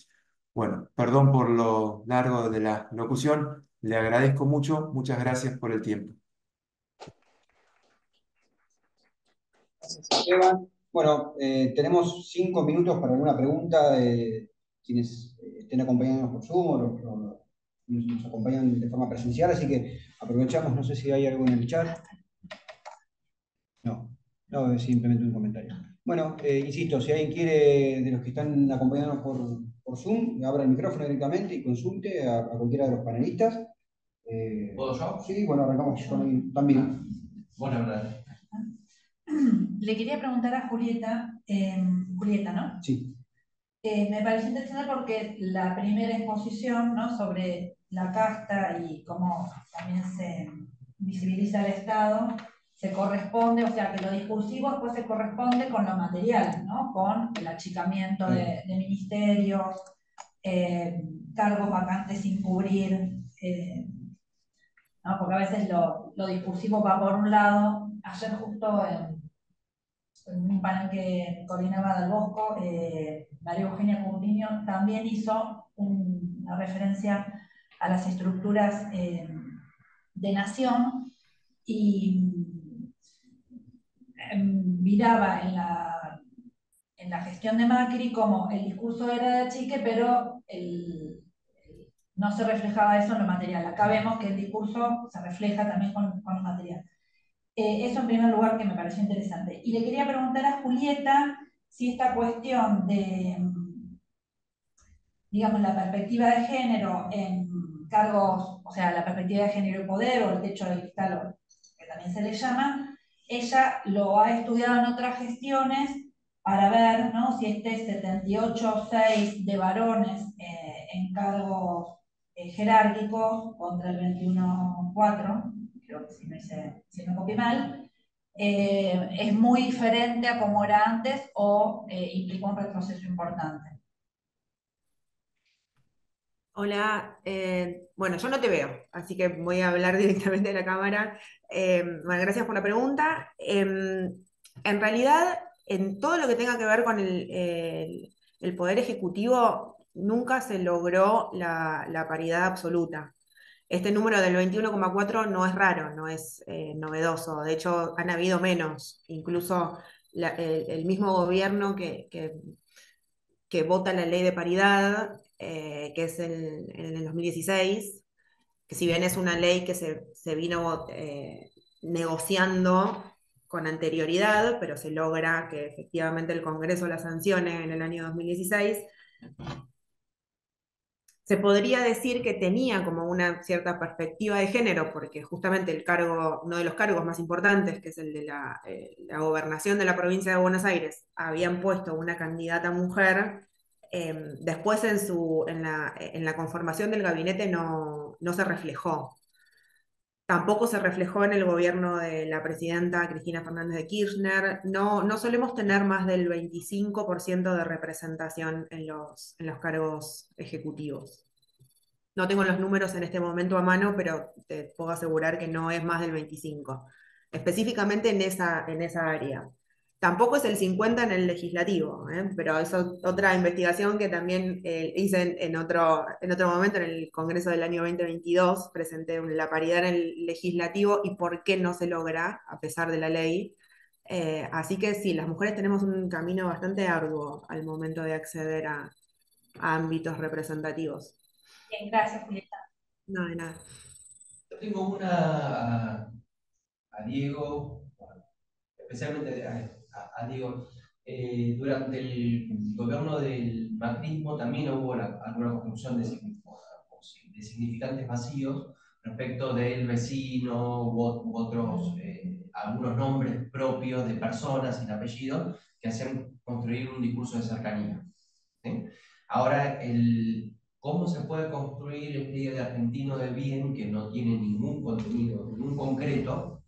Bueno, perdón por lo largo de la locución, le agradezco mucho, muchas gracias por el tiempo. Gracias, Esteban. Bueno, tenemos 5 minutos para alguna pregunta de quienes estén acompañándonos por Zoom o nos acompañan de forma presencial, así que aprovechamos, no sé si hay algo en el chat. No, no, es simplemente un comentario. Bueno, insisto, si alguien quiere, de los que están acompañándonos por Zoom, abra el micrófono directamente y consulte a cualquiera de los panelistas. ¿Puedo yo? Sí, bueno, arrancamos con también. Bueno, gracias. Le quería preguntar a Julieta, Julieta, ¿no? Sí. Me pareció interesante porque la primera exposición, ¿no?, sobre la casta y cómo también se visibiliza el Estado, se corresponde, o sea, que lo discursivo después se corresponde con lo material, ¿no?, con el achicamiento de ministerios, cargos vacantes sin cubrir, ¿no?, porque a veces lo discursivo va por un lado. Ayer justo en un panel que coordinaba Del Bosco, María Eugenia Coutinho también hizo una referencia a las estructuras de nación, y miraba en la gestión de Macri como el discurso era de achique, pero no se reflejaba eso en lo material. Acá vemos que el discurso se refleja también con lo material. Eso en primer lugar que me pareció interesante. Y le quería preguntar a Julieta si esta cuestión de, digamos, la perspectiva de género en cargos, o sea, la perspectiva de género y poder, o el techo de cristal, o que también se le llama, ella lo ha estudiado en otras gestiones para ver, ¿no?, si este 78,6 de varones en cargos jerárquicos contra el 21,4, creo que si no copié mal, es muy diferente a como era antes o implica un retroceso importante. Hola, bueno, yo no te veo, así que voy a hablar directamente de la cámara. Bueno, gracias por la pregunta. En realidad, en todo lo que tenga que ver con el poder ejecutivo, nunca se logró la paridad absoluta. Este número del 21,4 no es raro, no es novedoso. De hecho, han habido menos. Incluso el mismo gobierno que vota la ley de paridad, que es en el 2016, que si bien es una ley que se vino negociando con anterioridad, pero se logra que efectivamente el Congreso la sancione en el año 2016, se podría decir que tenía como una cierta perspectiva de género, porque justamente el cargo, uno de los cargos más importantes, que es el de la gobernación de la provincia de Buenos Aires, habían puesto una candidata mujer. Después en la conformación del gabinete no se reflejó. Tampoco se reflejó en el gobierno de la presidenta Cristina Fernández de Kirchner. No solemos tener más del 25% de representación en los cargos ejecutivos. No tengo los números en este momento a mano, pero te puedo asegurar que no es más del 25%, específicamente en esa área. Tampoco es el 50% en el legislativo, pero es otra investigación que también hice en otro momento, en el Congreso del año 2022, presenté la paridad en el legislativo y por qué no se logra, a pesar de la ley. Así que sí, las mujeres tenemos un camino bastante arduo al momento de acceder a ámbitos representativos. Bien, gracias, Julieta. No, de nada. Yo tengo una a Diego, especialmente a Diego. Durante el gobierno del macrismo también hubo alguna construcción de significantes vacíos respecto del vecino u otros, algunos nombres propios de personas sin apellido que hacían construir un discurso de cercanía. ¿Sí? Ahora, ¿cómo se puede construir este idea de argentino de bien que no tiene ningún contenido, ningún concreto?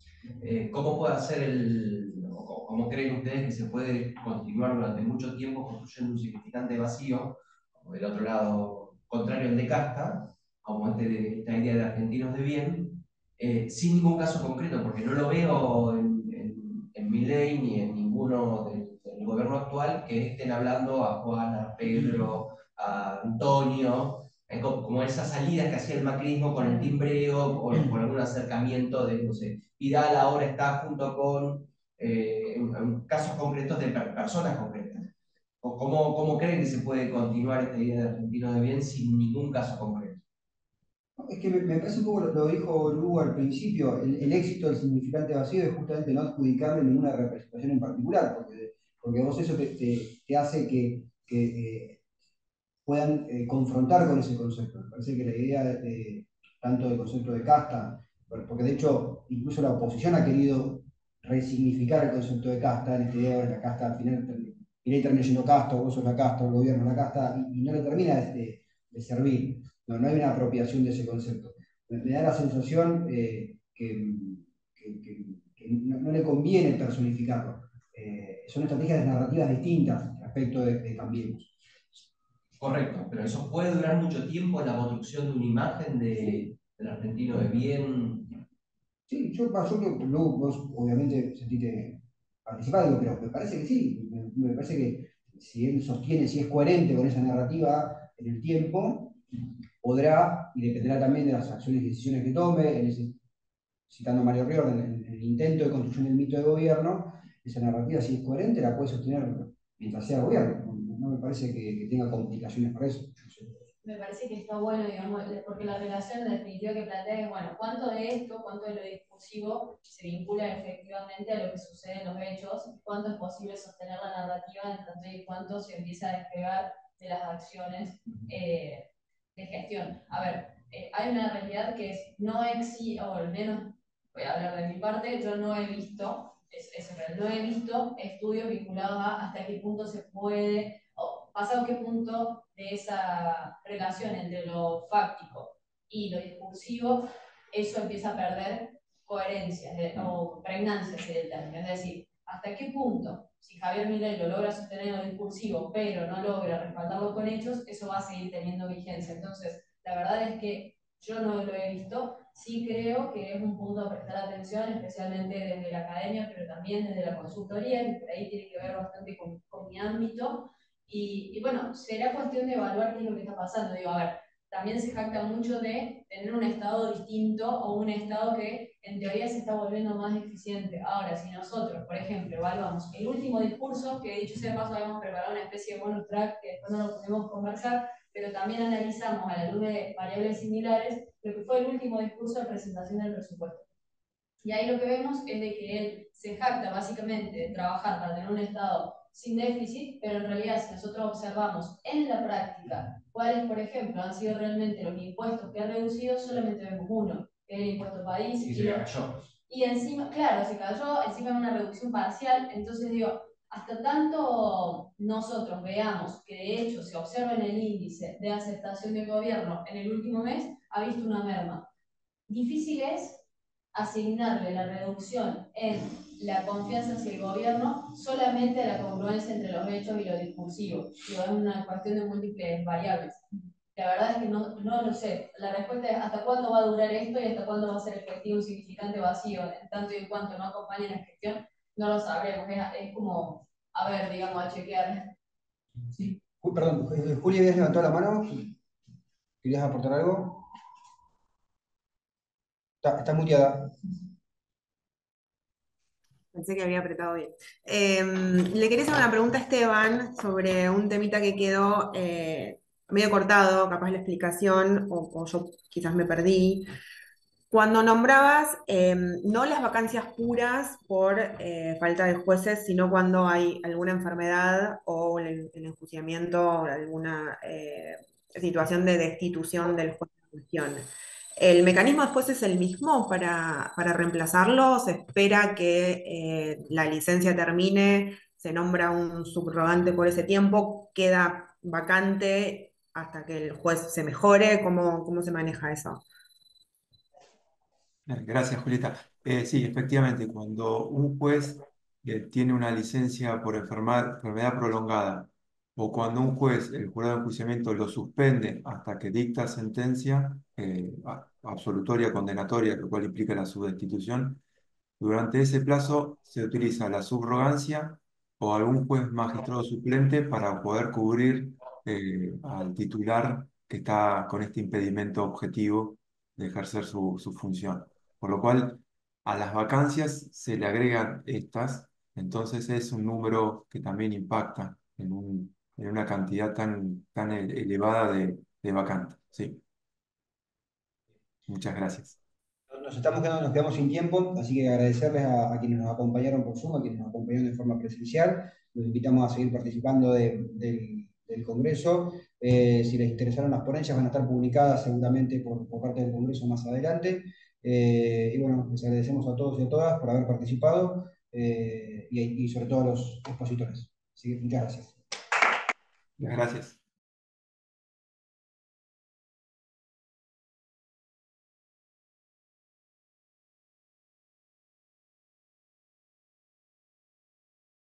¿Cómo puede hacer cómo creen ustedes que se puede continuar durante mucho tiempo construyendo un significante vacío, como del otro lado, contrario al de casta, como esta idea de argentinos de bien, sin ningún caso concreto, porque no lo veo en Milei ni en ninguno del gobierno actual que estén hablando a Juan, a Pedro, a Antonio, como esas salidas que hacía el macrismo con el timbreo o con algún acercamiento de, no sé, Vidal ahora está junto con en casos concretos de personas concretas. ¿Cómo creen que se puede continuar esta idea de argentino de bien sin ningún caso concreto? Es que me parece un poco lo dijo Lugo al principio, el éxito del significante vacío es justamente no adjudicarle ninguna representación en particular, porque vos eso te hace que puedan confrontar con ese concepto. Me parece que la idea tanto del concepto de casta, porque de hecho incluso la oposición ha querido resignificar el concepto de casta, en esta idea de la casta al final, y termina siendo casta, vos sos la casta, el gobierno la casta, y no le termina de servir. No hay una apropiación de ese concepto. Me da la sensación que no le conviene personificarlo. Son estrategias narrativas distintas respecto de Cambiemos. Correcto, pero eso puede durar mucho tiempo en la construcción de una imagen del argentino de bien. Sí, yo creo que luego vos obviamente sentiste participar, pero me parece que sí. Me parece que si él sostiene, si es coherente con esa narrativa en el tiempo, podrá, y dependerá también de las acciones y decisiones que tome, citando a Mario Rior, en el intento de construcción del mito de gobierno, esa narrativa, si es coherente, la puede sostener mientras sea gobierno. No me parece que tenga complicaciones para eso. Me parece que está bueno, digamos, porque la relación definitiva que plantea es, bueno, ¿cuánto de esto, cuánto de lo discursivo se vincula efectivamente a lo que sucede en los hechos? ¿Cuánto es posible sostener la narrativa en tanto y cuánto se empieza a despegar de las acciones de gestión? A ver, hay una realidad que es, no existe, o al menos voy a hablar de mi parte, yo no he visto, no he visto estudios vinculados a hasta qué punto se puede, o pasado qué punto de esa relación entre lo fáctico y lo discursivo, eso empieza a perder coherencia o pregnancia del término. Es decir, hasta qué punto, si Javier Milei lo logra sostener en lo discursivo, pero no logra respaldarlo con hechos, eso va a seguir teniendo vigencia. Entonces, la verdad es que yo no lo he visto. Sí creo que es un punto a prestar atención, especialmente desde la academia, pero también desde la consultoría, que por ahí tiene que ver bastante con mi ámbito. Y bueno, será cuestión de evaluar qué es lo que está pasando. Digo, a ver, también se jacta mucho de tener un Estado distinto o un Estado que en teoría se está volviendo más eficiente. Ahora, si nosotros, por ejemplo, evaluamos el último discurso, que dicho sea de paso, habíamos preparado una especie de bonus track que después no lo podemos conversar, pero también analizamos a la luz de variables similares lo que fue el último discurso de presentación del presupuesto. Y ahí lo que vemos es de que él se jacta básicamente de trabajar para tener un Estado sin déficit, pero en realidad si nosotros observamos en la práctica cuáles, por ejemplo, han sido realmente los impuestos que ha reducido, solamente vemos uno, que es el impuesto país. Y se cayó. Y encima, claro, se cayó, encima de una reducción parcial, entonces digo, hasta tanto nosotros veamos que de hecho se observa en el índice de aceptación del gobierno en el último mes, ha visto una merma. Difícil es asignarle la reducción en la confianza hacia el gobierno solamente a la congruencia entre los hechos y lo discursivo. Digo, es una cuestión de múltiples variables. La verdad es que no lo sé. La respuesta es hasta cuándo va a durar esto y hasta cuándo va a ser efectivo un significante vacío. En tanto y en cuanto no acompañe la gestión, no lo sabremos. Es como, a ver, digamos, a chequear. Sí. Perdón, Julia, habías levantado la mano. ¿Querías aportar algo? Está muteada. Pensé que había apretado bien. Le quería hacer una pregunta a Esteban sobre un temita que quedó medio cortado, capaz la explicación, o yo quizás me perdí. Cuando nombrabas no las vacancias puras por falta de jueces, sino cuando hay alguna enfermedad o el enjuiciamiento o alguna situación de destitución del juez en cuestión. ¿El mecanismo después es el mismo para reemplazarlo? ¿Se espera que la licencia termine, se nombra un subrogante por ese tiempo, queda vacante hasta que el juez se mejore? ¿Cómo se maneja eso? Gracias, Julieta. Sí, efectivamente, cuando un juez tiene una licencia por enfermedad prolongada o cuando un juez, el jurado de enjuiciamiento, lo suspende hasta que dicta sentencia absolutoria, condenatoria, lo cual implica la subdestitución, durante ese plazo se utiliza la subrogancia o algún juez magistrado suplente para poder cubrir al titular que está con este impedimento objetivo de ejercer su función. Por lo cual, a las vacancias se le agregan estas, entonces es un número que también impacta en una cantidad tan elevada de vacantes. Sí. Muchas gracias. Nos quedamos sin tiempo, así que agradecerles a quienes nos acompañaron por Zoom, a quienes nos acompañaron de forma presencial. Los invitamos a seguir participando del Congreso. Si les interesaron las ponencias, van a estar publicadas seguramente por parte del Congreso más adelante. Y bueno, les agradecemos a todos y a todas por haber participado y sobre todo a los expositores. Así que muchas gracias. Gracias.